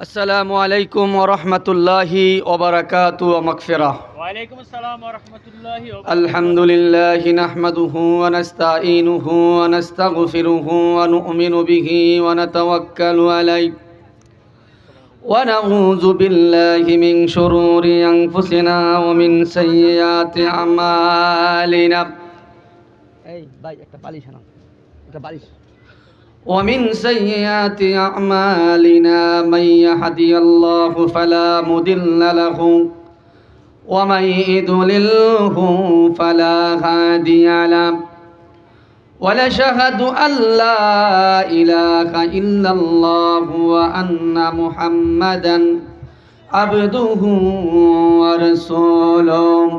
আসসালামু আলাইকুম ওয়া রাহমাতুল্লাহি ওয়া বারাকাতুহু ওয়া মাগফিরাহ। ওয়ালাইকুম আসসালাম ওয়া রাহমাতুল্লাহি ওয়া বারাকাতুহু। আলহামদুলিল্লাহি নাহমাদুহু ওয়া নাস্তাঈনুহু ওয়া নাস্তাগফিরুহু ওয়া নু'মিনু বিহি ওয়া নাতাওয়াক্কালু আলাইহি ওয়া নাউযু বিল্লাহি মিন শুরুরি আনফুসিনা ওয়া মিন সাইয়্যাতি আমালিনা। এই ভাই একটা বালিশ আনো, একটা বালিশ। ومن سيئات أعمالنا من يهدي الله فلا مضل له ومن يضلله فلا هادي له ونشهد أن لا إله إلا الله وأن محمدا عبده ورسوله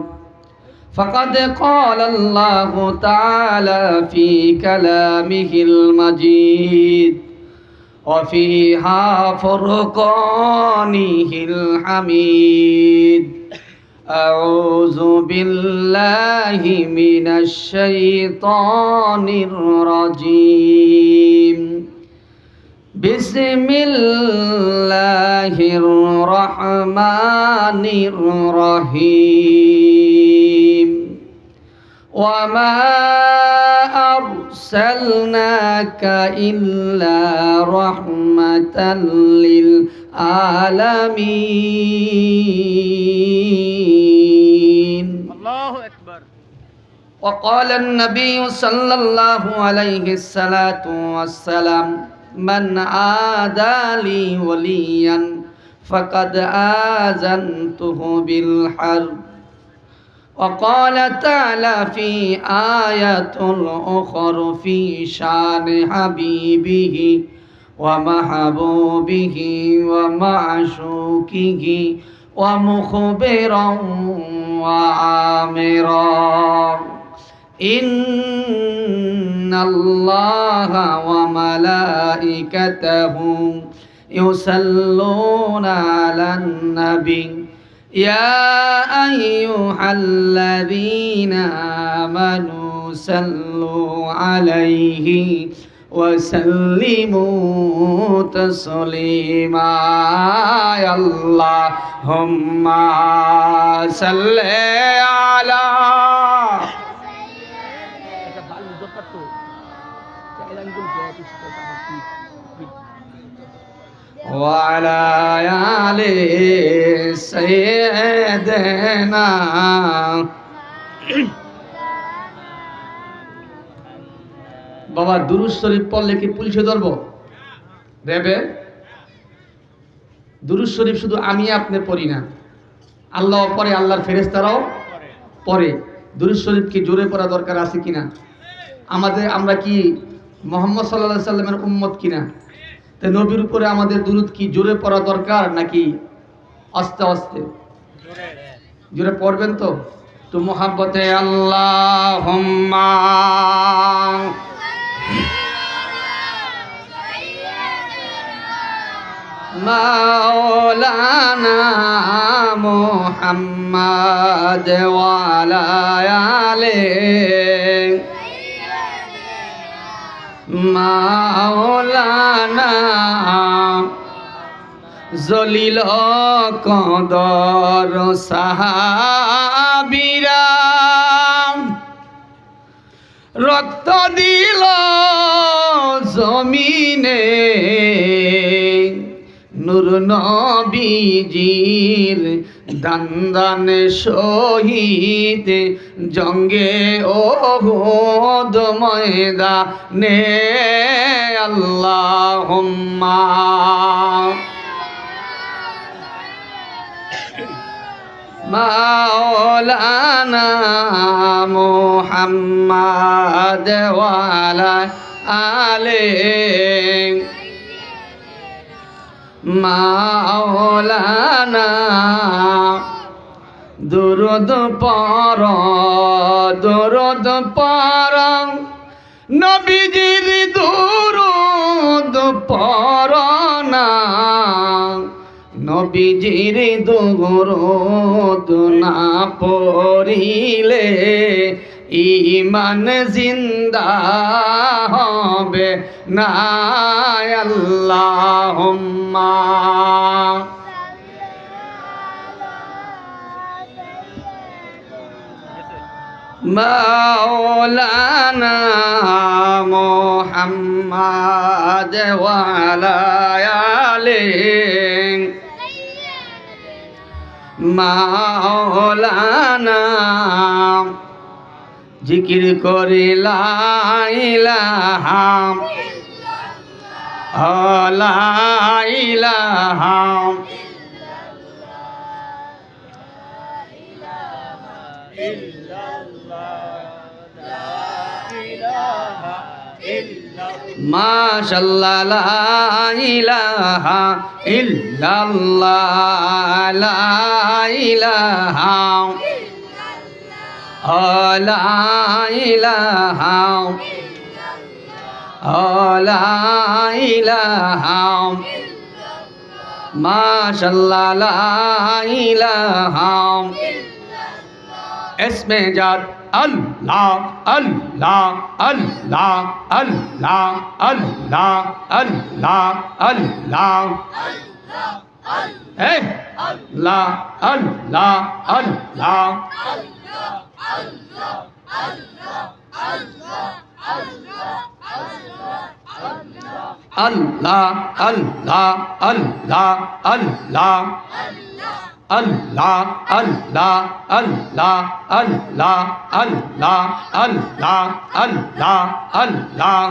فقد قال الله تعالى في كلامه المجيد وفيها فرقانه الحميد. أعوذ بالله من الشيطان الرجيم. بسم الله الرحمن الرحيم. وما أرسلناك إلا رحمة للعالمين. الله أكبر. وقال النبي صلى الله عليه الصلاة والسلام من عادى لي وليا فقد آذنته بالحرب. وقال تعالى في آية أخرى في شان حبيبه ومحبوبه ومعشوقه ومخبرا وعامرا إن الله وملائكته يصلون على النبي يا أيها الذين آمنوا صلوا عليه وسلموا تسليما. اللهم صل على وعلى آل سيدنا. বাবা দুরূদ শরীফ পড়লে কি পুলিশে ধরবো? দেবে? দুরূদ শরীফ শুধু আমি আপনি পড়ি না, আল্লাহ পড়ে, আল্লাহর ফেরেশতারাও পড়ে। দুরূদ শরীফ কি জোরে পড়া দরকার আছে কিনা? আমরা কি মুহাম্মদ সাল্লাল্লাহু আলাইহি সাল্লামের উম্মত কিনা? তাই নবীর উপরে আমাদের দুরূদ কি জোরে পড়া দরকার নাকি আস্তে আস্তে? জোরে পড়বেন তো? তো মোহাব্বতে আল্লাহুম্মা মাওলানা মুহাম্মদ ওয়া আলা আলিহি মাওলানা জলিল কদর সাহাবীরা রক্ত দিল জমিনে নূর নবীজির দান শহীদ জঙ্গে ওহুদ ময়দানে আল্লাহুম্মা মাওলানা মুহাম্মদ ওয়া আলা আলিহি মাওলানা দুরুদ পড় নবীজির দুরুদ পড় না, নবীজির দুরুদ না পড়িলে ঈমান জিন্দা হবে না। আল্লাহুম্মা মাওলানা মুহাম্মদ ওয়া আলা আলিহি মাওলানা জিকির করে লা ইলাহা লা ইলাহা মাশাআল্লাহ লা ইলাহা ইল্লাল্লাহ লা ইলাহা লা ইলাহা লা ইলাহা মাশাআল্লাহ লা ইলাহা इसमें जात अल्लाह अल्लाह अल्लाह अल्लाह अल्लाह अल्लाह अल्लाह ए अल्लाह अल्लाह अल्लाह अल्लाह अल्लाह अल्लाह अल्लाह अल्लाह अल्लाह अल्लाह अल्लाह अल्लाह अल्लाह अल्लाह अल्लाह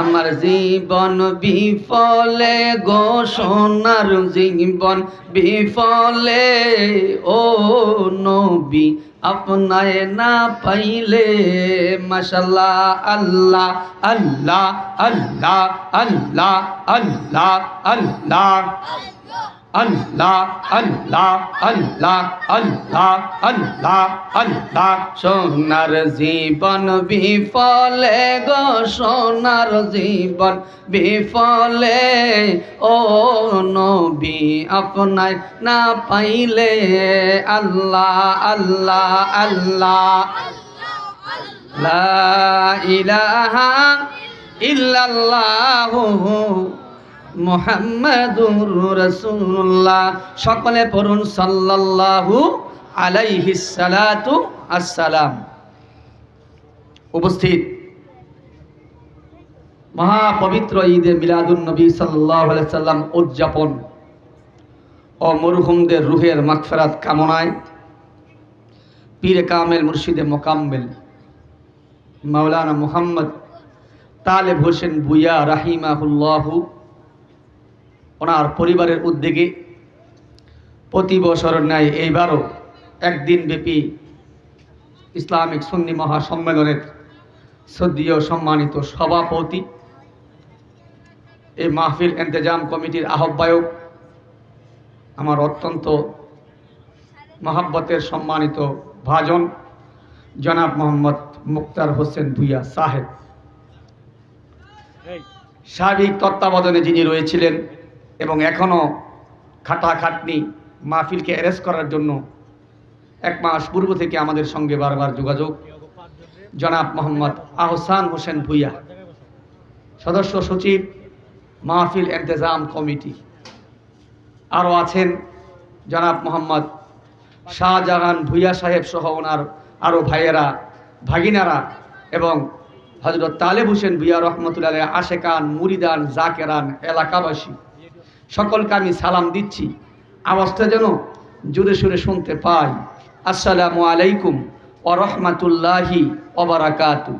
আমার জীবন বিফলে গো সোনার জীবন বিফলে ও নবী আপনায় না পাইলে মাশাআল্লাহ আল্লাহ আল্লাহ আল্লাহ আল্লাহ আল্লাহ আল্লাহ আল্লাহ আল্লাহ আল্লাহ আল্লাহ আল্লাহ আল্লাহ সোনার জীবন বিফলে গো সোনার জীবন বিফলে ও নবী আপনায় না পাইলে আল্লাহ আল্লাহ আল্লাহ লা ইলাহা ইল্লাল্লাহু মুহাম্মাদুর রাসূলুল্লাহ সকলে পড়ুন সাল্লাল্লাহু আলাইহিস সালাতু আসসালাম। উপস্থিত মহাপবিত্র ঈদে মিলাদুন নবী সাল্লাল্লাহু আলাইহি সাল্লাম উদযাপন ও মরহুমদের রুহের মাগফিরাত কামনায় পীর কামেল মুর্শিদে মোকাম্মেল মাওলানা মুহাম্মদ তালেব হোসেন ভূঁইয়া রাহিমাহুল্লাহু ওনার পরিবারের উদ্যোগে প্রতি বছরের ন্যায় এইবারও একদিন ব্যাপী ইসলামিক সুন্নি মহাসম্মেলনের শ্রদ্ধেয় সম্মানিত সভাপতি এই মাহফিল ইন্তেজাম কমিটির আহ্বায়ক আমার অত্যন্ত মহাব্বতের সম্মানিত ভাজন জনাব মোহাম্মদ মুক্তার হোসেন ভূঁইয়া সাহেব, সার্বিক তত্ত্বাবধানে যিনি রয়েছিলেন এবং এখনও খাটাখাটনি মাহফিলকে অ্যারেস্ট করার জন্য এক মাস পূর্ব থেকে আমাদের সঙ্গে বারবার যোগাযোগ জনাব মোহাম্মদ আহসান হোসেন ভূঁইয়া, সদস্য সচিব মাহফিল ইন্তেজাম কমিটি। আরও আছেন জনাব মোহাম্মদ শাহজাহান ভূঁইয়া সাহেব সহ ওনার আরও ভাইয়েরা ভাগিনারা এবং হযরত তালেব হোসেন ভূঁইয়া রহমতুল্লাহ আলাইহি আশেকান মুরিদান জাকেরান এলাকাবাসী সকলকে আমি সালাম দিচ্ছি। আওয়াজটা যেন জোরে সোরে শুনতে পাই। আসসালামু আলাইকুম ওয়া রাহমাতুল্লাহি ওয়া বারাকাতুহু।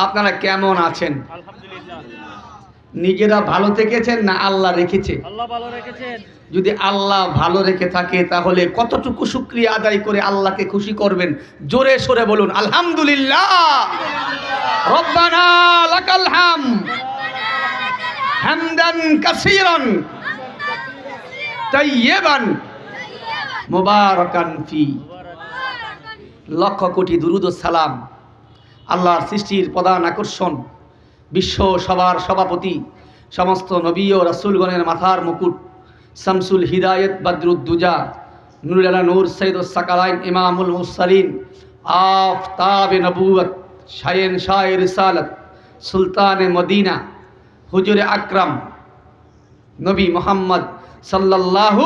আপনারা কেমন আছেন? আলহামদুলিল্লাহ। নিজেরা ভালো থেকেছেন না আল্লাহ রেখেছে? আল্লাহ ভালো রেখেছেন। যদি আল্লাহ ভালো রেখে থাকে তাহলে কতটুকু শুকরিয়া আদায় করে আল্লাহকে খুশি করবেন? জোরে সোরে বলুন আলহামদুলিল্লাহ। রব্বানা লাকাল হামদ হামদান কাসীরান তাইয়্যিবান মুবারাকান ফি। লক্ষ কোটি দুরুদ ও সালাম আল্লাহর সৃষ্টির প্রধান আকর্ষণ, বিশ্ব সবার সভাপতি, সমস্ত নবী ও রাসূলগণের মাথার মুকুট, শামসুল হিদায়ত বদরুদ্দুজা নূরুল আলা নূর সৈয়দুস সাকালাইন ইমামুল মুরসালিন আফতাবে নবুয়ত শায়েন শাহ রিসালত সুলতানে মদিনা হুজুরে আকরাম নবী মুহাম্মদ সাল্লাল্লাহু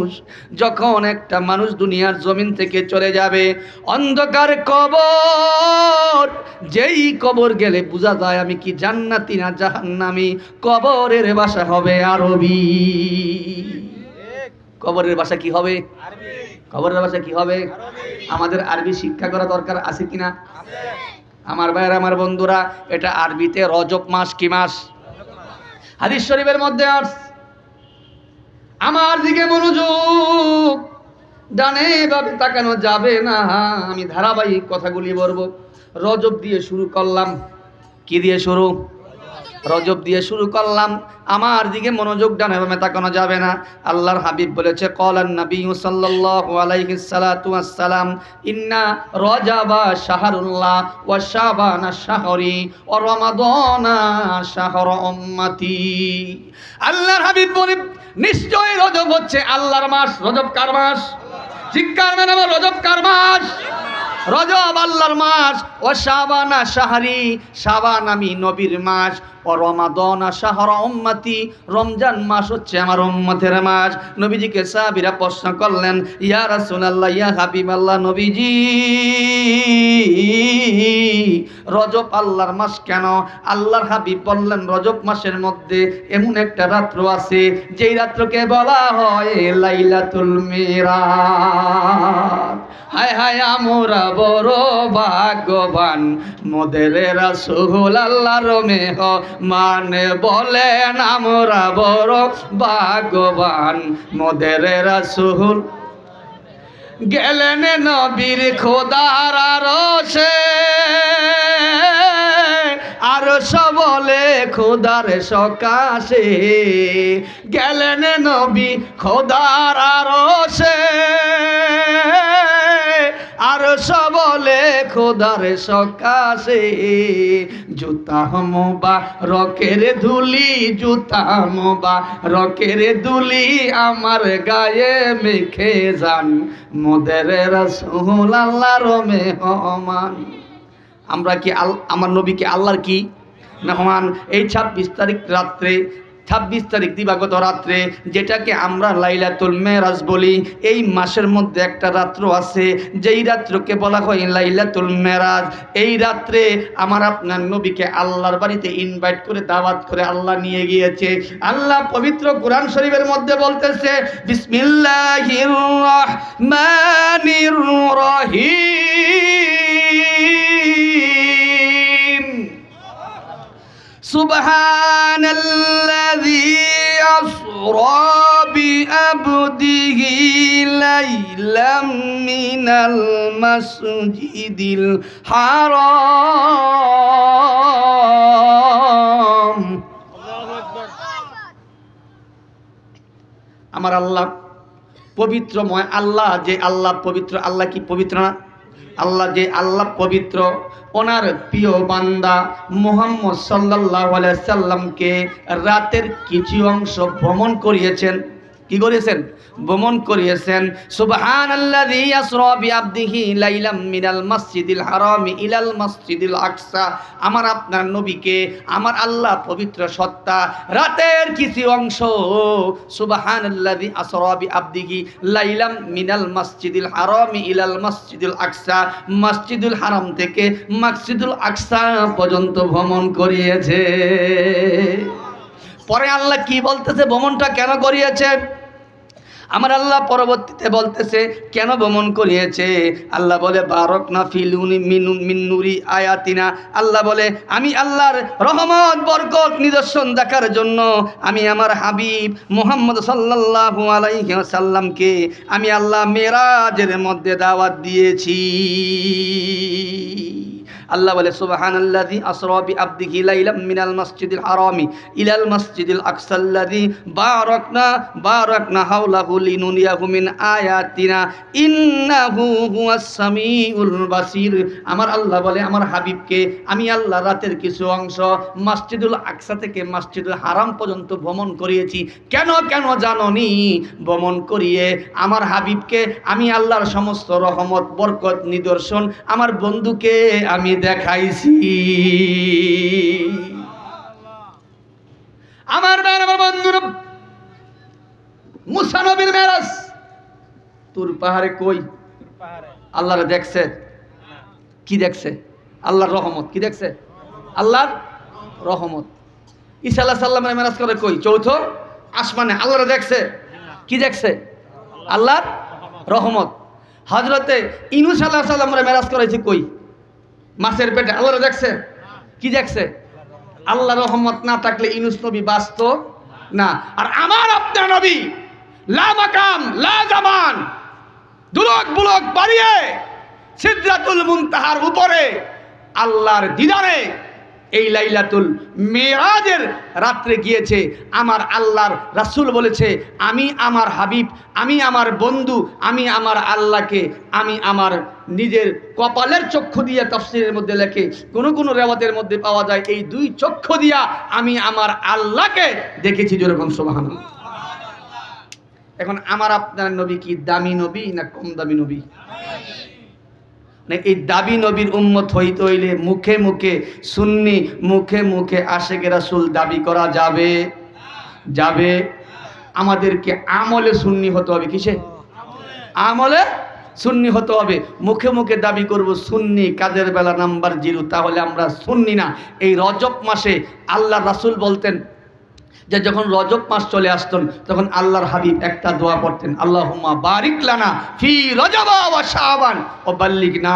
মানুষ, যখন একটা মানুষ দুনিয়ার জমিন থেকে চলে যাবে, অন্ধকার কবর, যেই কবর গেলে বোঝা যায় আমি কি জান্নাতি না জাহান্নামী। কবরের ভাষা হবে আরবি। কবরের ভাষা কি হবে? কবরের ভাষা কি হবে? আমাদের আরবি শিক্ষা করা দরকার আছে কিনা? আমার ভাইয়েরা, আমার বন্ধুরা, এটা আরবিতে রজব মাস। কি মাস? হাদিস শরীফের মধ্যে আসছে, আমার দিকে মনোযোগ, ডানে বামে তাকানো যাবে না। আমি ধারাবাহিক কথাগুলি বলবো। রজব দিয়ে শুরু করলাম। কি দিয়ে শুরু? রজব দিয়ে শুরু করলাম। আমার দিকে মনোযোগ, ডানে বামে তাকানো যাবে না। আল্লাহর হাবিব বলেছে, ক্বালান নবী সাল্লাল্লাহু আলাইহি সাল্লাতু ওয়াসসালাম, ইন্না রজাবা শাহরুল্লাহ ওয়া শাবানা শাহরি ওয়া রমাদানা শাহর উম্মতি। আল্লাহর হাবিব বলেন, নিশ্চয়ই রজব হচ্ছে আল্লাহর মাস। রজব কার মাস? চিৎকার মেরে বলো, রজব কার মাস? রজব আল্লাহর মাস। ও শাবানা শাহরি, শাবান আমি নবীর মাস। ও রমাদান শাহর উম্মতি, রমজান মাস হচ্ছে আমার উম্মতের মাস। নবীজিকে সাহাবীরা প্রশ্ন করলেন, ইয়া রাসূলুল্লাহ, ইয়া হাবিবাল্লাহ, নবীজি রজব আল্লাহর মাস কেন? আল্লাহর হাবিব বললেন, রজব মাসের মধ্যে এমন একটা রাত্র আছে যেই রাত্রকে বলা হয় লাইলাতুল মিরাজ। হায় হায় আমরা বড় ভাগ্যবান, মোদের রাসূল আল্লাহর মেহমান বলেন, আমরা বড় ভাগ্যবান, মোদের রাসূল গেলেন নবীর খোদার আরশে। আরশ বলে খোদার সকাশে, গেলেন নবী খোদার আরশে। আরশ বলে খোদার সকাশে, জুতা মুবারকের ধুলি, জুতা মুবারকের ধুলি আমার গায়ে মেখে যান, মোদের রাসূল আল্লাহর মেহমান। আমরা কি আমার নবীকে আল্লাহর কি মেহমান? এই 26 তারিখ রাত্রে, 26 তারিখ দিবাগত রাত্রে, যেটাকে আমরা লাইলাতুল মেরাজ বলি, এই মাসের মধ্যে একটা রাত্র আছে যেই রাত্রকে বলা হয় লাইলাতুল মেরাজ। এই রাত্রে আমার আপনার নবীকে আল্লাহর বাড়িতে ইনভাইট করে, দাওয়াত করে আল্লাহ নিয়ে গিয়েছে। আল্লাহ পবিত্র কোরআন শরীফের মধ্যে বলতেছে, বিসমিল্লাহির রহমানির রহিম, সুবহানাল্লাযী আসরা বিআবদিহি লাইলাম মিনাল মাসজিদিল হারাম। আমার আল্লাহ পবিত্রময়। আল্লাহ যে আল্লাহ পবিত্র, আল্লাহ কি পবিত্র না? আল্লাহ যে আল্লাহ পবিত্র, ওনার প্রিয় বান্দা মুহাম্মদ সাল্লাল্লাহু আলাইহি সাল্লামকে রাতের কিছু অংশ ভ্রমণ করিয়েছেন। কি করেছেন? ভ্রমণ করিয়েছেন। সুবহানাল্লাযী আসরা বিআবদিহি লাইলাম মিনাল মাসজিদিল হারামি ইলাল মাসজিদিল আকসা। আমার আপনার নবীকে আমার আল্লাহ পবিত্র সত্তা রাতের কিছু অংশ, সুবহানাল্লাযী আসরা বিআবদিহি লাইলাম মিনাল মাসজিদিল হারামি ইলাল মাসজিদিল আকসা, মসজিদুল হারাম থেকে মসজিদুল আকসা পর্যন্ত ভ্রমণ করিয়েছে। পরে আল্লাহ কি বলতেছে, ভ্রমণটা কেন করিয়েছে? আমার আল্লাহ পরবর্তীতে বলতেছে কেন ভ্রমণ করিয়েছে। আল্লাহ বলে, বারাকনা ফিল মিন নুরি আয়াতিনা। আল্লাহ বলে, আমি আল্লাহর রহমত বরকত নিদর্শন দেখার জন্য আমি আমার হাবিব মুহাম্মদ সাল্লাল্লাহু আলাইহি ওয়াসাল্লামকে আমি আল্লাহ মেরাজের মধ্যে দাওয়াত দিয়েছি। আল্লাহ বলে, সুবহানাল্লাযী আসরা বিআবদিহি লাইলাম মিনাল মাসজিদিল হারামি ইলাল মাসজিদিল আকসাল্লাযী বারাকনা হাওলাহু লিনুরিয়াহু মিন আয়াতিনা ইন্নাহু হুয়াস সামিউল বাসীর। আমার আল্লাহ বলে, আমার হাবিবকে আমি আল্লাহ রাতের কিছু অংশ মসজিদুল আকসা থেকে মসজিদুল হারাম পর্যন্ত ভ্রমণ করিয়েছি। কেন জানোনি? ভ্রমণ করিয়ে আমার হাবিবকে আমি আল্লাহর সমস্ত রহমত বরকত নিদর্শন আমার বন্ধুকে আমি দেখাইছি। আমার বন্ধুরা, মুসা নবীর মেরাজ তুর পাহাড়ে কই? পাহাড়ে। আল্লাহরে দেখছে? কি দেখছে? আল্লাহর রহমত। কি দেখছে? আল্লাহর রহমত। ঈসা আলাইহিস সালামের মেরাজ করে কই? চৌথ আসমানে। আল্লাহরে দেখছে? কি দেখছে? আল্লাহর রহমত। হযরতে ইউনূস আলাইহিস সালামের মেরাজ করেছে কই? মাছের পেটে। আল্লাহরে দেখছে? কি দেখছে? আল্লাহর রহমত না থাকলে ইউনূস নবী বাঁচত না। আর আমার আপনার নবী লা মাকাম লা জামান দুলক বুলক বাড়িয়ে সিদরাতুল মুনতাহার উপরে আল্লাহর দিদারে এই লাইলাতুল মেরাজের রাত্রে গিয়েছে। আমার আল্লাহর রাসূল বলেছে, আমি আমার হাবিব, আমি আমার বন্ধু, আমি আমার আল্লাহকে আমি আমার নিজের কপালের চক্ষু দিয়ে, তাফসীরের মধ্যে লেখে, কোন কোন রিওয়ায়াতের মধ্যে পাওয়া যায় এই দুই চক্ষু দিয়া আমি আমার আল্লাহকে দেখেছি। যেরকম সুবহানাল্লাহ। এখন আমার আপনার নবী কি দামি নবী না কম দামি নবী? এই দাবি নবীর উম্মত হইতে হইলে মুখে মুখে সুন্নি, মুখে মুখে আশেকে রাসূল দাবি করা যাবে? যাবে। আমাদেরকে আমলে সুন্নি হতে হবে। কিসে? আমলে সুন্নি হতে হবে। মুখে মুখে দাবি করব সুন্নি, কাজের বেলা নাম্বার 0, তাহলে আমরা সুন্নি না। এই রজব মাসে আল্লাহ রাসূল বলতেন যে যখন রজব মাস চলে আসতেন তখন আল্লাহর হাবিব একটা দোয়া পড়তেন, আল্লাহুম্মা বারিক লানা ফি রজব ওয়া শাবান ওয়া বাল্লিগনা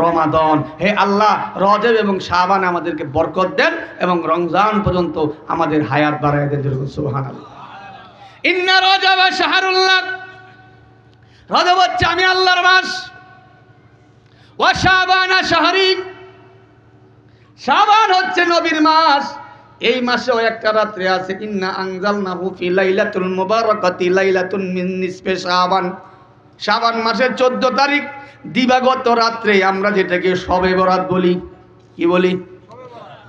রমাদান। হে আল্লাহ, রজব এবং শাবান আমাদেরকে বরকত দেন এবং রমজান পর্যন্ত আমাদের হায়াত বাড়ায় দেন। সুবহানাল্লাহ। ইন্না রজব শাহরুল্লাহ, রজব হচ্ছে আমি আল্লাহর মাস। ওয়া শাবান শাহরি, শাবান হচ্ছে নবীর মাস। এই মাসেও একটা রাত্রে আছে, ইন্না আনজালনাহু ফি লাইলাতুল মুবারাকাতি লাইলাতুন মিন নিসফি শাবান। শাবান মাসের 14 তারিখ দিবাগত রাত্রে আমরা যেটাকে শবে বরাত বলি। কি বলি?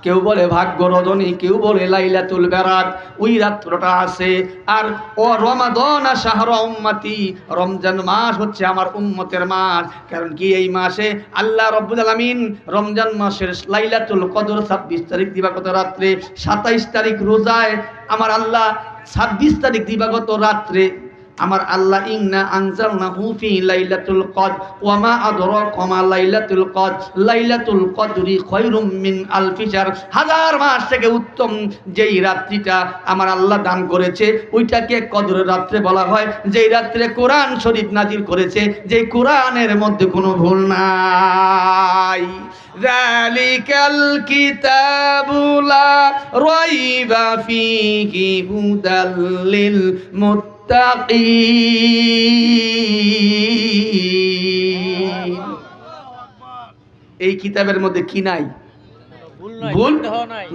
কেউ বলে ভাগ্য রজনী, কেউ বলে লাইলাতুল বেরাত। ওই রাত্রটা আছে। আর ও রমাদান শাহর উম্মতি, রমজান মাস হচ্ছে আমার উম্মতের মাস। কারণ কি এই মাসে আল্লাহ রাব্বুল আলামিন রমজান মাসের লাইলাতুল কদর 26 তারিখ দিবাগত রাত্রে, 27 তারিখ রোজায় আমার আল্লাহ 26 তারিখ দিবাগত রাত্রে আমার আল্লাহ ইন্না আনজালনাহু ফি লাইলাতুল কদর ওয়া মা আদরাকা মা লাইলাতুল কদর লাইলাতুল কদরি খায়রুম মিন আলফি শাহর। হাজার মাস থেকে উত্তম যেই রাত্রিটা আমার আল্লাহ দান করেছে ওইটাকে কদরের রাত্রে বলা হয়। যেই রাত্রে কোরআন শরীফ নাজিল করেছে, যেই কোরআনের মধ্যে কোনো ভুল নাই। যালিকাল কিতাবু লা রাইবা ফীহি হুদাল লিল এই কিতাবের মধ্যে কি নাই? ভুল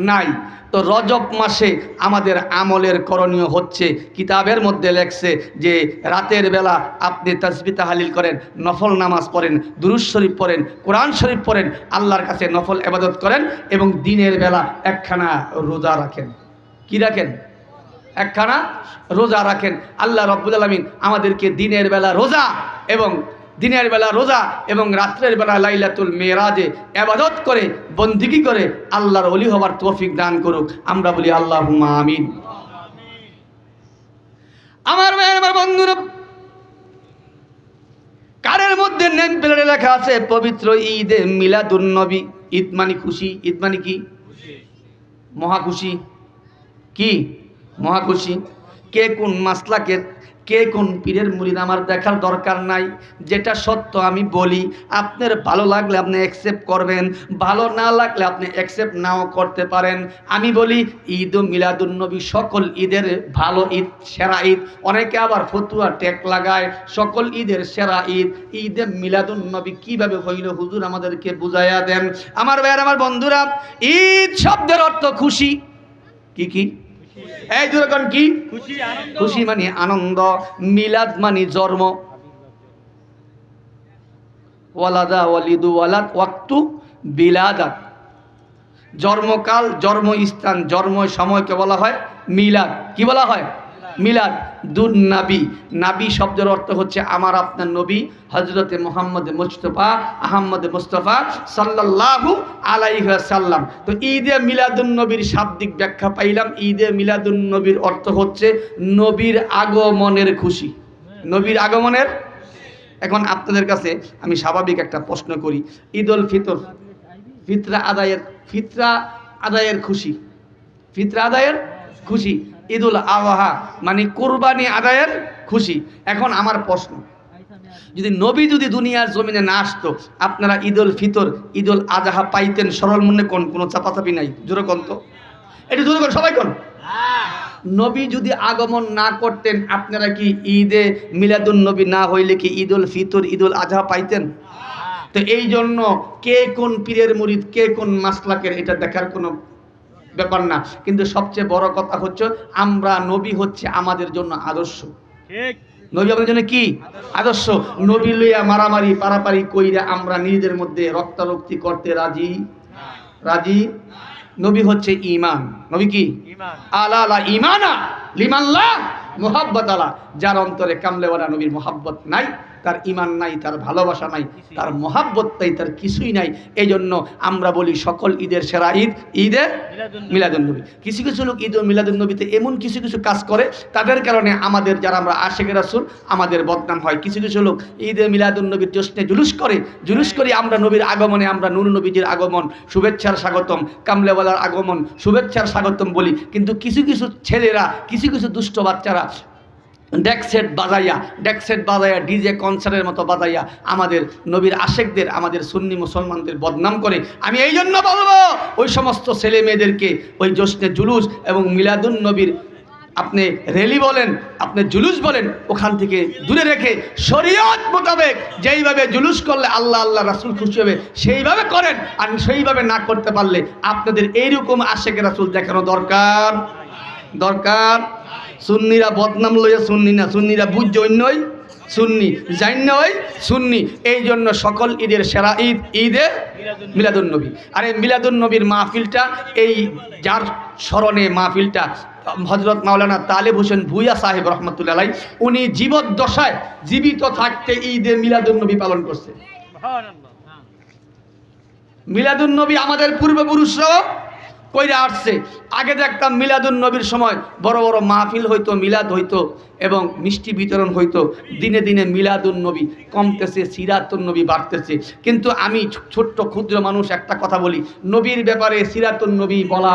নাই। তো রজব মাসে আমাদের আমলের করণীয় হচ্ছে, কিতাবের মধ্যে লেখছে যে রাতের বেলা আপনি তাসবিহ তাহলিল করেন, নফল নামাজ পড়েন, দুরূদ শরীফ পড়েন, কোরআন শরীফ পড়েন, আল্লাহর কাছে নফল ইবাদত করেন এবং দিনের বেলা একখানা রোজা রাখেন। কি রাখেন? একখানা রোজা রাখেন। আল্লাহ রাব্বুল আলামিন আমাদেরকে দিনের বেলা রোজা এবং রাত্রের বেলা লাইলাতুল মেরাজে ইবাদত করে বন্দেগী করে আল্লাহর ওলি হওয়ার তৌফিক দান করুক। আমরা বলি আল্লাহুম্মা আমিন। আমার বন্ধুরা, কারের মধ্যে নেম প্লেটে লেখা আছে পবিত্র ঈদে মিলাদুন নবী। ঈদ মানে খুশি। ঈদ মানে কি? মহা খুশি। কি? মহা খুশি। কে কোন মাসলাকের, কে কোন পীরের মুরিদ আমার দেখার দরকার নাই। যেটা সত্য আমি বলি, আপনার ভালো লাগলে আপনি অ্যাকসেপ্ট করবেন, ভালো না লাগলে আপনি অ্যাকসেপ্ট নাও করতে পারেন। আমি বলি ঈদ ও মিলাদুন নবী সকল ঈদের ভালো ঈদ, সেরা ঈদ। অনেকে আবার ফতুয়া ট্যাগ লাগায় সকল ঈদের সেরা ঈদ। ঈদে মিলাদুন নবী কিভাবে হইল হুজুর আমাদেরকে বুঝাইয়া দেন। আমার ভাইয়ের, আমার বন্ধুরা, ঈদ শব্দের অর্থ খুশি। কি কি? এই যখন কি? খুশি মানে আনন্দ। মিলাদ মানে জন্ম। ওয়ালাদা ওয়ালিদু ওয়ালাদ ওয়াক্তু বিলাদাত। জন্মকাল, জন্মস্থান, জন্ম সময়কে বলা হয় মিলাদ। কি বলা হয়? মিলাদ। দুন নাবী, নাবী শব্দের অর্থ হচ্ছে আমার আপনার নবী হযরতে মুহাম্মদ মুস্তাফা আহমদ মুস্তাফা সাল্লাল্লাহু আলাইহি ওয়াসাল্লাম। তো ঈদে মিলাদুন নবীর শাব্দিক ব্যাখ্যা পাইলাম। ঈদে মিলাদুন নবীর অর্থ হচ্ছে নবীর আগমনের খুশি। নবীর আগমনের এখন আপনাদের কাছে আমি স্বাভাবিক একটা প্রশ্ন করি, ঈদ উল ফিতর, ফিতরা আদায়ের খুশি, ফিতরা আদায়ের খুশি, ঈদুল আযহা মানে কুরবানি আদায়ের খুশি। এখন আমার প্রশ্ন, যদি দুনিয়ার জমিনে না আসতো, আপনারা ঈদুল ফিতর ঈদুল আযহা পাইতেন সরল মনে? কোনো চাপাচাপি নাই, জোরে কোন তো, এটা জোরে কোন, সবাই কোন। নবী যদি আগমন না করতেন, আপনারা কি ঈদে মিলাদুন নবী না হইলে কি ঈদুল ফিতর ঈদুল আযহা পাইতেন? তো এই জন্য কে কোন পীরের মুরিদ, কে কোন মাসলাকের, এটা দেখার কোনো ব্যাপার না। কিন্তু সবচেয়ে বড় কথা হচ্ছে নবী হচ্ছে আমাদের জন্য আদর্শ। ঠিক। নবী আমাদের জন্য কি আদর্শ? নবী লইয়া মারামারি পারাপারি কইরা আমরা নিজেদের মধ্যে রক্তারক্তি করতে রাজি। নবী হচ্ছে ঈমান। নবী কি? ঈমান। আলা ঈমানা লিমাল্লাহ মুহাব্বত আলা, যার অন্তরে কামলেওয়ালা নবীর মুহাব্বত নাই, তার ঈমান নাই, তার ভালোবাসা নাই, তার মুহাব্বত নাই, তার কিছুই নাই। এই জন্য আমরা বলি সকল ঈদের সেরা ঈদ ঈদে মিলাদুন নবী। কিছু কিছু লোক ঈদ ও মিলাদুন নবীতে এমন কিছু কিছু কাজ করে, তাদের কারণে আমাদের যারা আমরা আশিক রাসূল আমাদের বদনাম হয়। কিছু কিছু লোক ঈদে মিলাদুন নবীর জশ্নে জুলুস করে আমরা নবীর আগমনে, আমরা নূর নবীজির আগমন শুভেচ্ছার স্বাগতম, কামলেওয়ালার আগমন শুভেচ্ছার স্বাগতম বলি। কিন্তু কিছু কিছু ছেলেরা, কিছু কিছু দুষ্ট বাচ্চারা ডেকসেট বাজাইয়া ডিজে কনসার্টের মতো বাজাইয়া আমাদের নবীর আশেকদের, আমাদের সুন্নি মুসলমানদের বদনাম করে। আমি এই জন্য বলবো, ওই সমস্ত ছেলে মেয়েদেরকে ওই জশ্নে জুলুস এবং মিলাদুন নবীর আপনি র্যালি বলেন, আপনি জুলুস বলেন, ওখান থেকে দূরে রেখে শরীয়ত মোতাবেক যেইভাবে জুলুস করলে আল্লাহ রাসূল খুশি হবে সেইভাবে করেন। আর সেইভাবে না করতে পারলে আপনাদের এইরকম আশেক রাসূল দেখানো দরকার। সুন্নিরা বদনাম লইয়া সুন্নিরা বুঝ অন্যই সুন্নি, জান্য ওই সুন্নি। এই জন্য সকল ঈদের সেরা ঈদ ঈদে মিলাদুন নবী। আর এই মিলাদুন নবীর মাহফিলটা, এই যার স্মরণে মাহফিলটা হযরত মাওলানা তালেব হোসেন ভূঁইয়া সাহেব রহমতুল্লাহ আলাইহি, উনি জীবদ্দশায় জীবিত থাকতে ঈদে মিলাদুন নবী পালন করছে। মিলাদুন নবী আমাদের পূর্বপুরুষরাও কইরা আসছে। আগে দেখতাম মিলাদুন নবীর সময় বড় বড় মাহফিল হইতো, মিলাদ হইতো এবং মিষ্টি বিতরণ হইতো। দিনে দিনে মিলাদুন নবী কমতেছে, সিরাতুন নবী বাড়তেছে। কিন্তু আমি ছোট্ট ক্ষুদ্র মানুষ একটা কথা বলি, নবীর ব্যাপারে সিরাতুন নবী বলা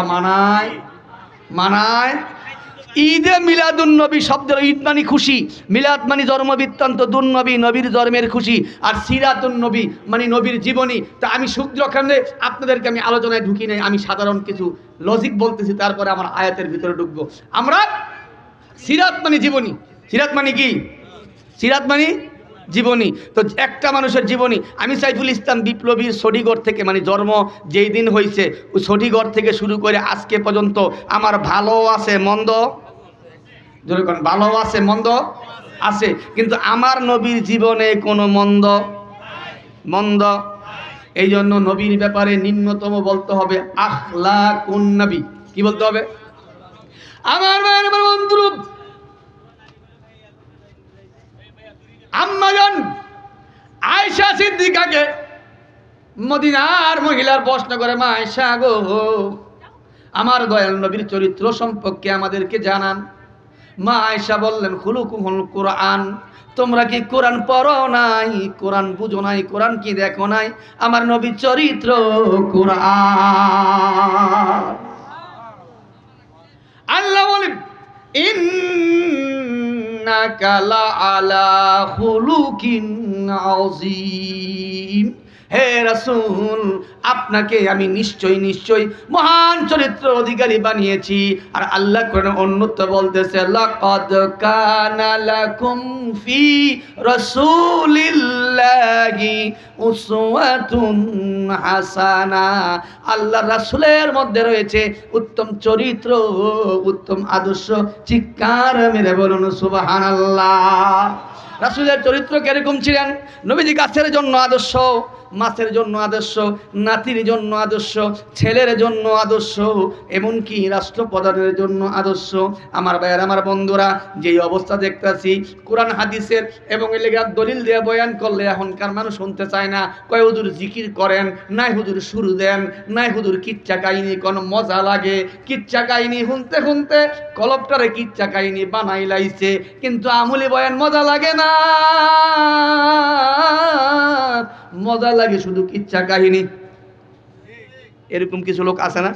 মানায়। ঈদে মিলাদুন নবী শব্দের ঈদ মানে খুশি, মিলাদ মানে জন্ম বৃত্তান্ত, দুন নবী নবীর জন্মের খুশি, আর সিরাতুন নবী মানে নবীর জীবনী। তা আমি সূত্রখানে আপনাদেরকে আমি আলোচনায় ঢুকি নাই, আমি সাধারণ কিছু লজিক বলতেছি, তারপরে আমার আয়াতের ভিতরে ঢুকবো। আমরা সিরাত মানে জীবনী। সিরাত মানে কি? সিরাত মানে জীবনী। তো একটা মানুষের জীবনী, আমি সাইফুল ইসলাম বিপ্লবীর সডিগড় থেকে, মানে জন্ম যেই দিন হয়েছে ওই সডিগড় থেকে শুরু করে আজকে পর্যন্ত আমার ভালো আছে মন্দ, যেরকম ভালো আছে মন্দ আছে, কিন্তু আমার নবীর জীবনে কোনো মন্দ। এই জন্য নবীর ব্যাপারে নিম্নতম বলতে হবে আখলাকুন নবী। কি বলতে হবে? আমার ভাইয়ের বন্ধু, আম্মাজান আয়েশা সিদ্দিকাকে মদিনার মহিলার প্রশ্ন করে, মা আয়েশা গো, আমার দয়াল নবীর চরিত্র সম্পর্কে আমাদেরকে জানান। মা আয়েশা বললেন, খুলুকুহুল কুরআন, তোমরা কি কোরআন পড়ো নাই, কোরআন বুঝো নাই, কোরআন কি দেখো নাই? আমার নবীর চরিত্র কোরআন। আল্লাহ বলেন, ইন্নাকা লাআলা খুলুকিন আযীম। হে রাসূল, আপনাকে আমি নিশ্চয় মহান চরিত্র অধিকারী বানিয়েছি। আর আল্লাহ কোরআনে অন্যত্র বলতেছে, লাকাদ কানা লাকুম ফি রাসূলিল্লাহি উসওয়াতুন হাসানা। আল্লাহ রাসূলের মধ্যে রয়েছে উত্তম চরিত্র, উত্তম আদর্শ। চিৎকার মেরে বলুন সুবহানাল্লাহ। রাসূলের চরিত্র কিরকম ছিলেন? নবীজি গাছের জন্য আদর্শ, মাছের জন্য আদর্শ, নাতির জন্য আদর্শ, ছেলের জন্য আদর্শ, এমনকি রাষ্ট্রপ্রধানের জন্য আদর্শ। আমার ভাইয়ের, আমার বন্ধুরা, যেই অবস্থা দেখতেছি কোরআন হাদিসের এবং এলাকার দলিল দিয়ে বয়ান করলে এখনকার মানুষ শুনতে চায় না। কয় হুজুর জিকির করেন, নাই হুজুর সুর দেন, নাই হুজুর কিচ্ছা কাহিনী কোন মজা লাগে। কিচ্ছা কাহিনী শুনতে শুনতে কলপটারে কিচ্ছা কাহিনী বানাই লাইছে, কিন্তু আমলি বয়ান মজা লাগে না, মজা লাগে শুধু কিচ্ছা কাহিনী। এরকম কিছু লোক আছে না?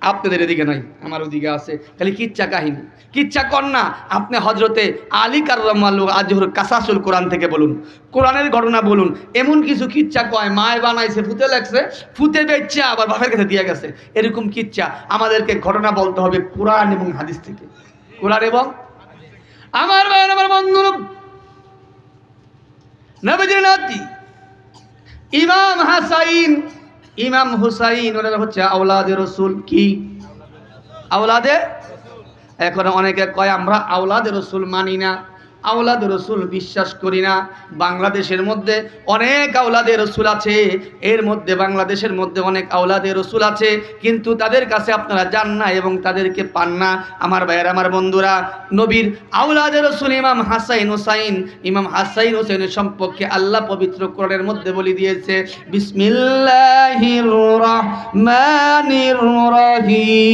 আপনাদের এদিকে নাই, আমার ওদিকে আছে, খালি কিচ্ছা কাহিনী। কিচ্ছা কন্যা আপনি হজরতে আলী কার্রামাল্লাহু আজহুর কাসাসুল কোরআন থেকে বলুন, কোরআনের ঘটনা বলুন, এমন কিছু কিচ্ছা কয় মায় বানাইছে, ফুতে লাগছে, ফুতে বেচছে আবার বাপের কাছে দিয়ে গেছে। এরকম কিচ্ছা আমাদেরকে ঘটনা বলতে হবে কোরআন এবং হাদিস থেকে। কোরআন এবং আমার ভাই, আমার বন্ধুরা, নবীজির নাতি ইমাম হাসাইন, ইমাম হুসাইন, ওনারা হচ্ছে আওলাদে রসুল। কি আওলাদে? এখন অনেকে কয় আমরা আওলাদে রসুল মানি না, আওলাদে রসুল বিশ্বাস করি না। বাংলাদেশের মধ্যে অনেক আওলাদে রসুল আছে, এর মধ্যে বাংলাদেশের মধ্যে অনেক আওলাদে রসুল আছে, কিন্তু তাদের কাছে আপনারা যান না এবং তাদেরকে পান না। আমার ভাইয়ের, আমার বন্ধুরা, নবীর আওলাদে রসুল ইমাম হাসাইন হুসাইন, ইমাম হাসাইন হুসাইনের সম্পর্কে আল্লাহ পবিত্র কোরআনের মধ্যে বলে দিয়েছে, বিসমিল্লাহির রহমানির রহিম,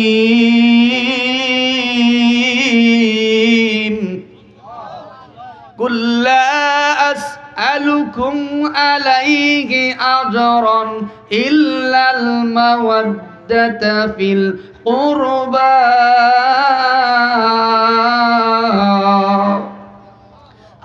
কুল লা আসআলুকুম আলাইহি আজরান ইল্লাল মাওয়াদ্দাতা ফিল কুরবা।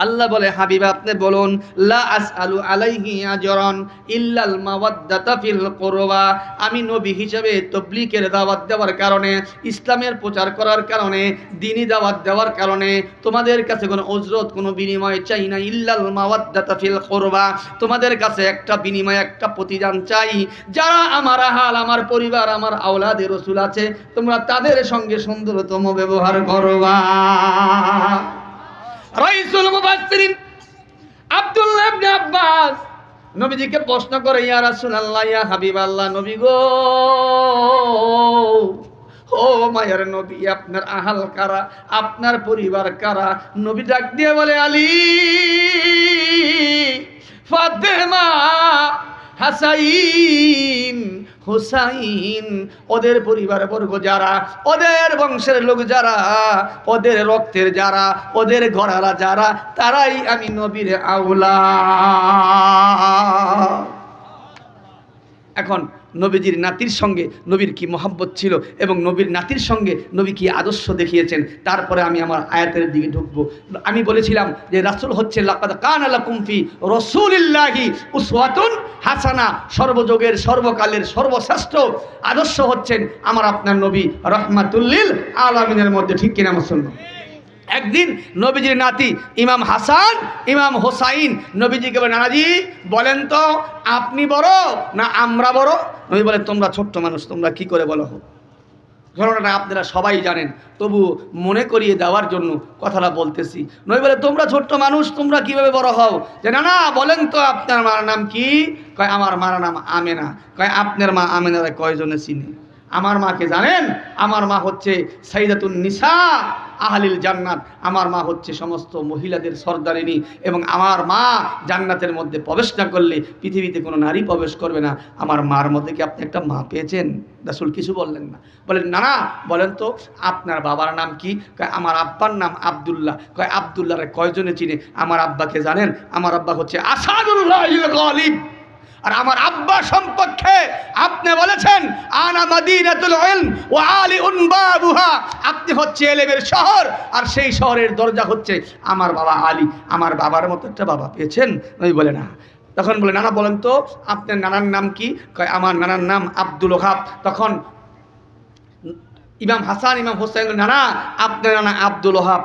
আল্লাহ বলে, হাবিবা আপনি বলুন, লা আসআলু আলাইহি আজরান ইল্লাল মাওয়াদ্দাতা ফিল কুরবা। আমি নবী হিসেবে তাবলীগের দাওয়াত দেওয়ার কারণে, ইসলামের প্রচার করার কারণে, দ্বীনি দাওয়াত দেওয়ার কারণে তোমাদের কাছে কোনো উজরত, কোনো বিনিময় চাই না। ইল্লাল মাওয়াদ্দাতা ফিল কুরবা, তোমাদের কাছে একটা বিনিময়, একটা প্রতিদান চাই। যারা আমার আহাল, আমার পরিবার, আমার আওলাদে রাসূল আছে, তোমরা তাদের সঙ্গে সুন্দরতম ব্যবহার করবা। রাইসুল মুফাসসিরিন আব্দুল্লাহ ইবনে আব্বাস নবীজিকে প্রশ্ন করে, ইয়া রাসূলুল্লাহ, ইয়া হাবিবাল্লাহ, নবী গো, ও মায়ের নবী, আপনার আহাল কারা, আপনার পরিবার কারা? নবী ডাক দিয়ে বলে, আলী, ফাতেমা, হাসাইন, হুসাইন, ওদের পরিবার বর্গ যারা, ওদের বংশের লোক যারা, ওদের রক্তের যারা, ওদের ঘরারা যারা, তারাই আমি নবীর আওলাদ। এখন নবীজির নাতির সঙ্গে নবীর কি মহব্বত ছিল এবং নবীর নাতির সঙ্গে নবী কি আদর্শ দেখিয়েছেন, তারপরে আমি আমার আয়াতের দিকে ঢুকবো। আমি বলেছিলাম যে রাসূল হচ্ছে লাকাদ কানা লাকুম ফি রাসূলিল্লাহি উসওয়াতুন হাসানা, সর্বযুগের, সর্বকালের সর্বশ্রেষ্ঠ আদর্শ হচ্ছেন আমার আপনার নবী রাহমাতুল লিল আলামিনের মধ্যে। ঠিক কিনা মুসলমান? একদিন নবীজির নাতি ইমাম হাসান, ইমাম হোসাইন নবীজিকে বলে, নানাজি বলেন তো আপনি বড় না আমরা বড়? নবী বলে, তোমরা ছোট্ট মানুষ, তোমরা কি করে বলো? ঘটনাটা আপনারা সবাই জানেন, তবু মনে করিয়ে দেওয়ার জন্য কথাটা বলতেছি। নবী বলে, তোমরা ছোট্ট মানুষ, তোমরা কিভাবে বড় হও? যে না না, বলেন তো আপনার মার নাম কি? কয় আমার মার নাম আমেনা। কয় আপনার মা আমেনারে কয়জনে চিনে? আমার মাকে জানেন? আমার মা হচ্ছে সাইয়্যিদাতুন নিসা আহলিল জান্নাত, আমার মা হচ্ছে সমস্ত মহিলাদের সর্দারিনী, এবং আমার মা জান্নাতের মধ্যে প্রবেশ না করলে পৃথিবীতে কোনো নারী প্রবেশ করবে না। আমার মার মধ্যে কি আপনি একটা মা পেয়েছেন? রাসূল কিছু বললেন না। বলেন, না না, বলেন তো আপনার বাবার নাম কি? কয় আমার আব্বার নাম আব্দুল্লাহ। কয় আব্দুল্লাহরে কয়জনে চিনে? আমার আব্বাকে জানেন? আমার আব্বা হচ্ছে আসাদুল্লাহিল গালিব। আর আমার আব্বা সম্পর্কে আপনি বলেছেন, আনা মাদিনাতুল ইলম ওয়া আলিউন বাবুহা, আপনি হচ্ছে ইলমের শহর, আর সেই শহরের দরজা হচ্ছে আমার বাবা আলী। আমার বাবার মতো একটা বাবা পেয়েছেন? আমি বলে না। তখন বলে, নানা বলেন তো আপনার নানার নাম কি? কয় আমার নানার নাম আব্দুল ওহাব। তখন ইমাম হাসান, ইমাম হোসেন, নানা আপনার নানা আব্দুল ওহাব,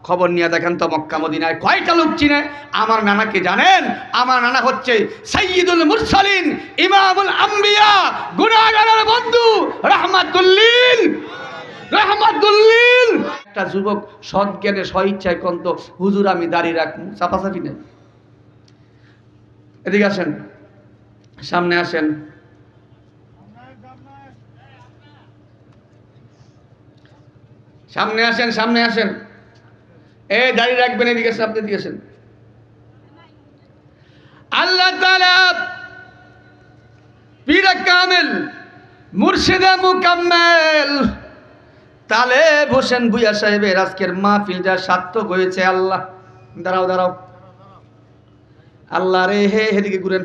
খবর নিয়ে দেখেন তো মক্কা মদিনায় কয়টা লোক চিনে আমার নানাকে? জানেন? আমার নানা হচ্ছে সাইয়্যিদুল মুরসালিন, ইমামুল আম্বিয়া, গুনাহগারের বন্ধু, রাহমাতুল্লিল, রাহমাতুল্লিল। একটা যুবক সৎ জ্ঞানে স্বইচ্ছায় কন্ত, হুজুর আমি দাড়ি রাখবো, চাপাচাপি নেই। এদিকে আসেন, সামনে আসেন। সামনে আসেন, সামনে আসেন। এই দাঁড়িয়ে রাখবেন, এদিকে আসেন, আপনি এদিকে আসেন। আল্লাহ তাআলা পীরে কামেল মুর্শিদে মুকাম্মেল তালেব হোসেন ভূঁইয়া সাহেবের আজকের মাহফিলটা সার্থক হয়েছে। আল্লাহ, দাঁড়াও দাঁড়াও, আল্লাহ রে, হে এদিকে ঘুরেন,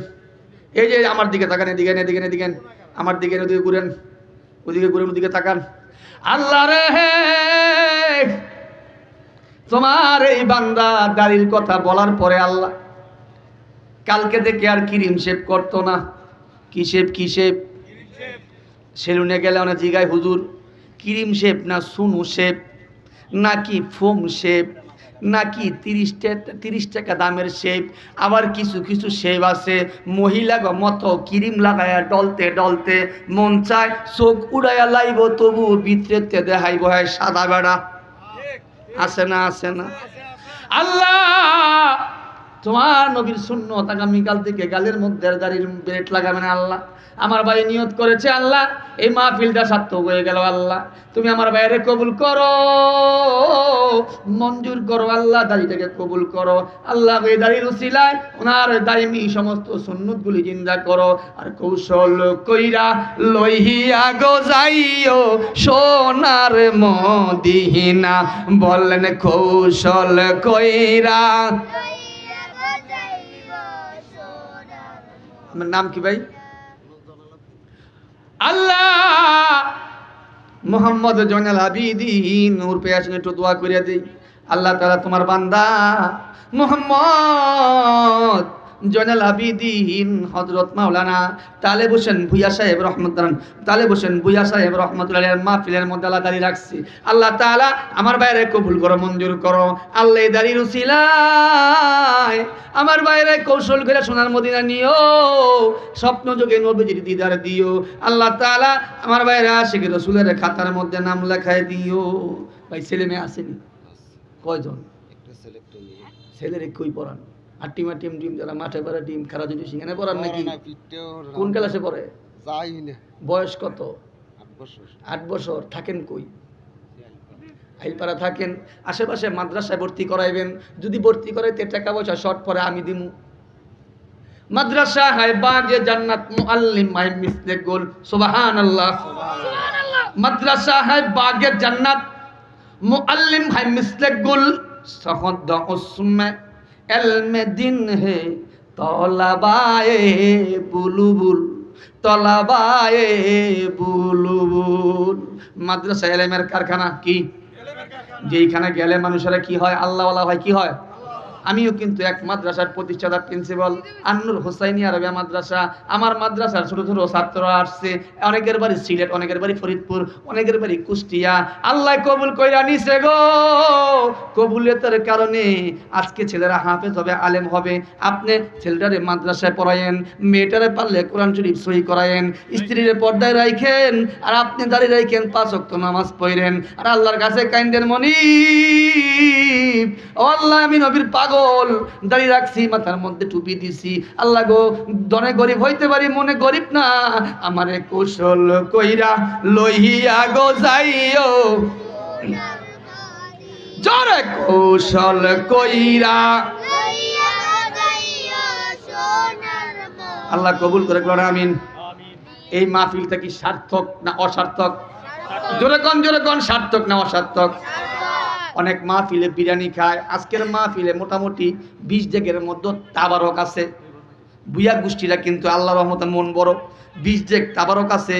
এই যে আমার দিকে তাকান, এদিকে এদিকে এদিকে আমার দিকে, ওদিকে ঘুরেন, ওদিকে ঘুরেন, ওদিকে তাকান। আল্লাহ রে, হে তোমার এই বান্দা দাড়ির কথা বলার পরে আল্লাহ কালকে থেকে আর ক্রিম শেভ করতো না। কি শেভ, কি শেভ? সেলুনে গেলে অনেক জিগায়, হুজুর ক্রিম শেভ না সুনু শেভ নাকি ফোম শেভ নাকি 30 টাকা দামের শেভ? আবার কিছু কিছু শেভ আছে মহিলা মতো ক্রিম লাগায়া ডলতে ডলতে মন চায় চোখ উড়াইয়া লাইব, তবু ভিতরেতে দেখাইব হয় সাদা বেড়া। আছে না, আছে না? আল্লাহ তোমার নবীর সুন্নত আগামীকাল থেকে গালের মধ্যে দাড়ির বেল্ট লাগাবেন। আল্লাহ আমার ভাই নিয়ত করেছে, আল্লাহ এই মাহফিলটা সার্থক হয়ে গেল। আল্লাহ তুমি আমার ভাইয়ের কবুল করো, মঞ্জুর করো। আল্লাহ দাড়িটাকে কবুল করো। আল্লাহ এই দাড়ির উসিলায় ওনার দাইমি সমস্ত সুন্নতগুলি জিন্দা করো। আর কৌশল কইরা লইহিয়া গো যাইও সোনার মদিনা, বললেন কৌশল কইরা। আমার নাম কি ভাই? আল্লাহ মোহাম্মদ জয়নাল আবিদিন নূর পেয়াছেন, একটু দোয়া করিয়া দিই। আল্লাহ তাআলা তোমার বান্দা মোহাম্মদ জয়নাল আবিদিন হযরত মাওলানা তালেব হোসেন ভূঁইয়া সাহেব রহমতুল্লাহ, তালেব হোসেন ভূঁইয়া সাহেব রহমতুল্লাহ মাহফিলের মধ্যে আল্লাহ দাঁড়িয়ে রাখছি। আল্লাহ তাআলা আমার বাইরে কবুল করো, মঞ্জুর করো। আল্লাহ এই দাঁড়িয়ে উসিলায় আমার বাইরে কৌশল করে সোনার মদিনা নিও, স্বপ্ন যোগে নবীজির দিদার দিও। আল্লাহ তাআলা আমার বাইরে আশিক রাসূলের খাতার মধ্যে নাম লেখায় দিও। ভাই ছেলে মেয়ে আসেনি? কয়জন? ছেলের কই পড়ান? আর টিম যারা মাঠে পড়ে, টিম খারা যদি সেখানে পড়ান নাকি? কোন ক্লাসে পড়ে? বয়স কত? 8 বছর। থাকেন কই? আইলপাড়া থাকেন। আশেপাশে মাদ্রাসায় ভর্তি করাইবেন। যদি ভর্তি করাইতে টাকা পয়সা শর্ট পরে আমি দিমু। মাদ্রাসা হায় বাগে জান্নাত মুআল্লিম মাই মিসলে গোল, সুবহানাল্লাহ। মাদ্রাসা হায় বাগে জান্নাত মুআল্লিম হায় মিসলে গোল, সখদ উসমে এলমে দিন হে তলাবায়ে বুলবুল, তলাবায়ে বুলবুল। মাদ্রাসা এলেমের কারখানা। কি? যেইখানে গেলে মানুষেরা কি হয়? আল্লাহওয়ালা হয়। কি হয়? আমিও কিন্তু এক মাদ্রাসার প্রতিষ্ঠাতা প্রিন্সিপাল, আন্নুর হোসাইনি আরবিয়া মাদ্রাসা। আমার মাদ্রাসার ছোট ছোট ছাত্ররা আসছে, অনেকের বাড়ি সিলেট, অনেকের বাড়ি ফরিদপুর, অনেকের বাড়ি কুষ্টিয়া। আল্লাহ কবুল কইরা নিছে গো। কবুলিয়তের কারণে আজকে ছেলেরা হাফেজ হবে, আলেম হবে। আপনি ছেলেটারে মাদ্রাসায় পড়ায়েন, মেয়েটারে পারলে কোরআন শরীফ সহি করায়েন, স্ত্রীরে পর্দায় রাখেন, আর আপনি দাঁড়িয়ে রাখেন 5 ওয়াক্ত নামাজ পড়েন, আর আল্লাহর কাছে কাইন্দেন মনি। ও আল্লাহ, আমি নবীর পাগল, দাঁড়িয়ে রাখছি, মাথার মধ্যে টুপি দিছি। আল্লাহ গো, ধনে গরিব হইতে পারি, মনে গরিব না। আমারে কৌশল কইরা লইহিয়া গো যাইও, জরে কৌশল কইরা। আল্লাহ কবুল করে, আমিন। এই মাহফিলটা কি সার্থক না অসার্থক? জোরে কোন সার্থক না অসার্থক? অনেক মাহফিলে বিরিয়ানি খায়, আজকের মাহফিলে মোটামুটি 20 জায়গার মধ্যে তাবারক আছে। ভূঁইয়া গোষ্ঠীরা কিন্তু আল্লাহর রহমতে মন বড়। 20 জায়গা তাবারক আছে।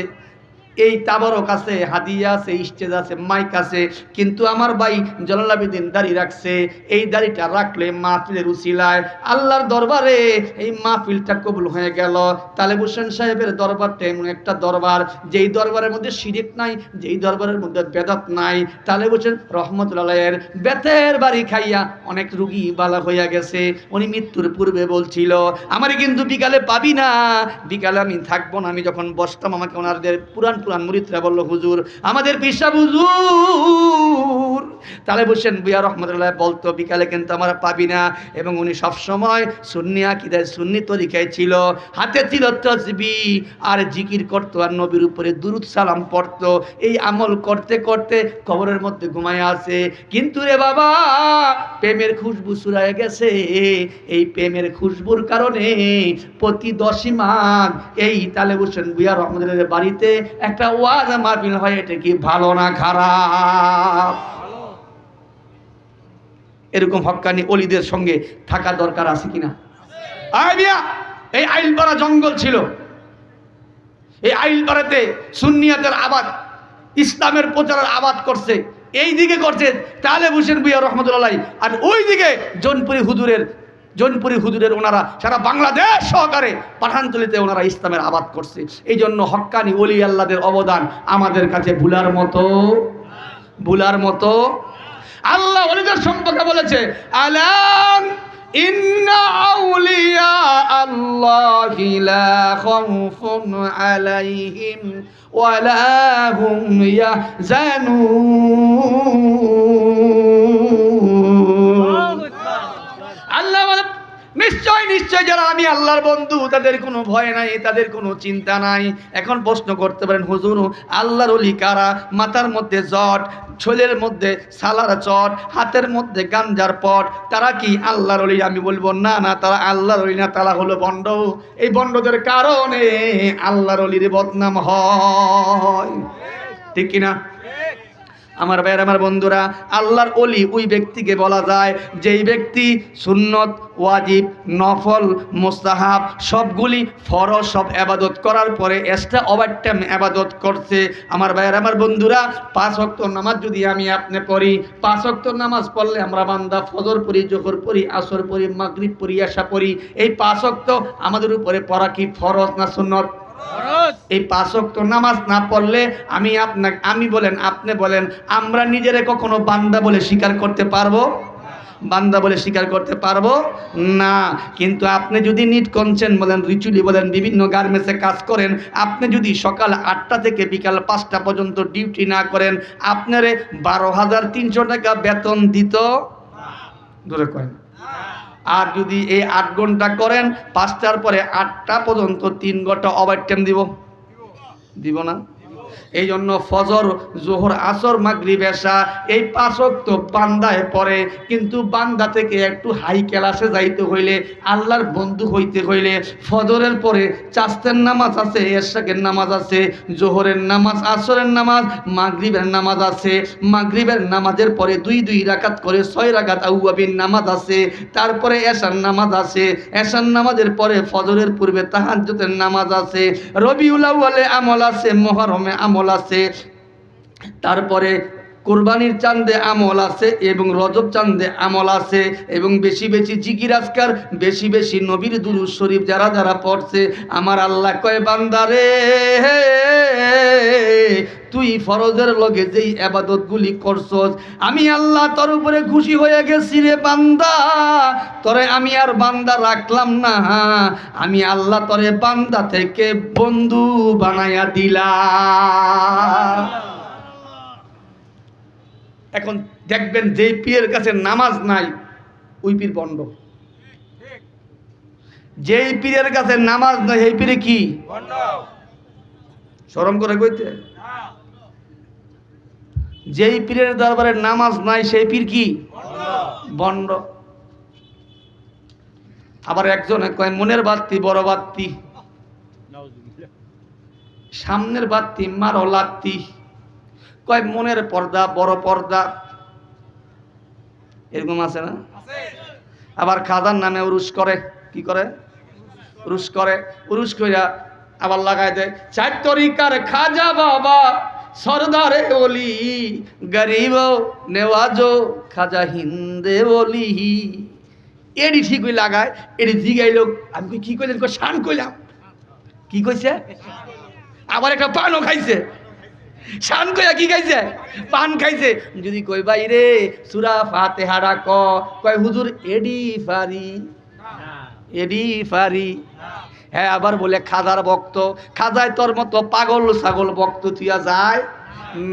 এই তাবারক আছে, হাদিয়া আছে, স্টেজ আছে, মাইক আছে, কিন্তু আমার ভাই জয়নাল আবেদিন দাড়ি রাখছে। এই দাড়িটা রাখলে মাহফিলের উসিলায় আল্লাহর দরবারে এই মাহফিলটা কবুল হয়ে গেল। তালেব হোসেন সাহেবের দরবারটা এমন একটা দরবার, যেই দরবারের মধ্যে শিরিক নাই, যেই দরবারের মধ্যে বেদাত নাই। তালেব হোসেন রহমতুল্লাহের বেতের বাড়ি খাইয়া অনেক রুগী বালা হইয়া গেছে। উনি মৃত্যুর পূর্বে বলছিল, আমারে কিন্তু বিকালে পাবি না, বিকালে আমি থাকবো না। আমি যখন বসতাম আমাকে ওনাদের পুরান পুরান মুরিদরা বলল, হুজুর আমাদের পীর সাহেব হুজুর তালেব হোসেন ভূঁইয়া রহমতুল্লাহ বলতো বিকালে কিন্তু আমরা পাবি না, এবং উনি সবসময় সুন্নি আকীদায় সুন্নি তরিকায় ছিল, হাতে ছিল তাসবিহ আর জিকির করতো আর নবীর উপরে দুরূদ সালাম পড়তো। এই আমল করতে করতে কবরের মধ্যে ঘুমায় আছে। কিন্তু রে বাবা, প্রেমের খুশবু ছড়ায় গেছে। এই প্রেমের খুশবুর কারণে প্রতি 10ই মাঘ এই তালেব হোসেন ভূঁইয়া রহমতুল্লাহের বাড়িতে একটা ওয়াজ মাহফিল হয়। এটা কি ভালো না খারাপ? এরকম হক্কানি ওলিদের সঙ্গে থাকা দরকার আছে কিনা? এই আইলপাড়া জঙ্গল ছিল, এই আইলপাড়াতে সুন্নিয়াতের আবাদ, ইসলামের প্রচারের আবাদ করছে। এই দিকে করছে তালেব হোসেন ভূঁইয়া রহমতুল্লাহ, আর ওই দিকে জৌনপুরি হুজুরের ওনারা সারা বাংলাদেশ সহকারে পাঠানতলিতে ওনারা ইসলামের আবাদ করছে। এই জন্য হক্কানি ওলি আল্লাহদের অবদান আমাদের কাছে ভুলার মতো। আল্লাহ ওলিদের সম্পর্কে বলেছে, আলাম ইন্না আউলিয়া আল্লাহি লা খাউফুন আলাইহিম ওয়া লা হুম ইয়াহজানুন। আল্লাহ বলে, নিশ্চয় যারা আমি আল্লাহর বন্ধু তাদের কোনো ভয় নাই, তাদের কোনো চিন্তা নাই। এখন প্রশ্ন করতে পারেন, হুজুর আল্লাহর ওলি কারা? মাথার মধ্যে জট, ছোলের মধ্যে সালার চট, হাতের মধ্যে গাঞ্জার পট, তারা কি আল্লাহর ওলি? আমি বলবো না, তারা আল্লাহর ওলি না, তারা হলো বন্ড। এই বন্ডদের কারণে আল্লাহর ওলির বদনাম হয়, ঠিক কিনা? আমার ভাইয়ের, আমার বন্ধুরা, আল্লাহর ওলি ওই ব্যক্তিকে বলা যায় যেই ব্যক্তি সুন্নত, ওয়াজিব, নফল, মুস্তাহাব সবগুলি ফরজ সব ইবাদত করার পরে এক্সট্রা ওভারটাইম ইবাদত করছে। আমার ভাইয়ের, আমার বন্ধুরা, 5 ওয়াক্ত নামাজ যদি আমি আপনি পড়ি, 5 ওয়াক্ত নামাজ পড়লে আমরা বান্দা ফজর পড়ি, জোহর পড়ি, আসর পড়ি, মাগরিব পড়ি, এশা পড়ি। এই 5 ওয়াক্ত আমাদের উপরে পড়া কি ফরজ না সুন্নত? এই 5 ওয়াক্ত নামাজ না পড়লে আপনি বলেন আমরা নিজেরা কখনো বান্দা বলে স্বীকার করতে পারবো? বান্দা বলে স্বীকার করতে পারবো না। কিন্তু আপনি যদি নিট কনসেন বলেন, রিচুয়ালি বলেন, বিভিন্ন গার্মেন্টসে কাজ করেন, আপনি যদি সকাল 8টা থেকে বিকাল 5টা পর্যন্ত ডিউটি না করেন, আপনারে 12,300 টাকা বেতন দিত? ধরে কয়েন। আর যদি এই 8 ঘন্টা করেন, 5টার পরে 8টা পর্যন্ত 3 ঘন্টা ওভারটাইম দিব না? এই জন্য ফজর, জোহর, আসর, মাগরিব, এশা এই 5 ওয়াক্ত বান্দায় পড়ে। কিন্তু বান্দা থেকে একটু হাই ক্লাসে যাইতে হইলে, আল্লাহর বন্ধু হইতে হইলে, ফজরের পরে চাস্তের নামাজ আছে, এশাকের নামাজ আছে, জোহরের নামাজ, আসরের নামাজ, মাগরিবের নামাজ আছে। মাগরিবের নামাজের পরে 2 রাকাত করে 6 রাকাত আউয়াবিন নামাজ আছে। তারপরে এশার নামাজ আছে। এশার নামাজের পরে ফজরের পূর্বে তাহাজ্জুদের নামাজ আছে। রবিউল আউয়ালে আমল আছে, মুহররমে আমল আছে, তারপরে কুরবানির চাঁদে আমল আছে, এবং রজব চাঁদে আমল আছে, এবং বেশি বেশি জিকির আজকার, বেশি বেশি নবীর দুরূদ শরীফ যারা পড়ছে, আমার আল্লাহ কয়, বান্দারে তুই ফরজের লগে যেই ইবাদতগুলি করছস, আমি আল্লাহ তোর উপরে খুশি হয়ে গেছি রে বান্দা। তোরে আমি আর বান্দা রাখলাম না, আমি আল্লাহ তোরে বান্দা থেকে বন্ধু বানায়া দিলাম। এখন দেখবেন যেই পীরের কাছে নামাজ নাই ওই পীর বন্ড। যেই পীরের কাছে নামাজ নাই এই পীরে কি বন্ড? শরম করে কইতে? যেই পীরের দরবারে নামাজ নাই সেই পীর কি বন্ড। আবার একজনে কয়, মনের বাত্তি বড় বাত্তি, সামনের বাত্তি মারো লাত্তি। কয় মনের পর্দা বড় পর্দা, এরকম আছে না? আবার খাজার নামে উরুস করে, কি করে? উরুস করে। উরুস কইরা আবার লাগাই দেয়, 4 তরিকার খাজা বাবা সরদারে ওলি, গরিব নেওয়াজো খাজা হিন্দে ওলি। এডি ঠিকই লাগায়, এডি জিগাইল। আমি কি কইলেন? শান কইলাম। কি কইছে? আবার একটা পানও খাইছে। শান কইয়া কি খাইছে? পান খাইছে। যদি কই ভাই রে সূরা ফাতিহারা কয় হুজুর এডি ফারি, এডি ফারি। হ্যাঁ, আবার বলে খাজার ভক্ত। খাজায় তোর মতো পাগল ছাগল ভক্ত থিয়া যায়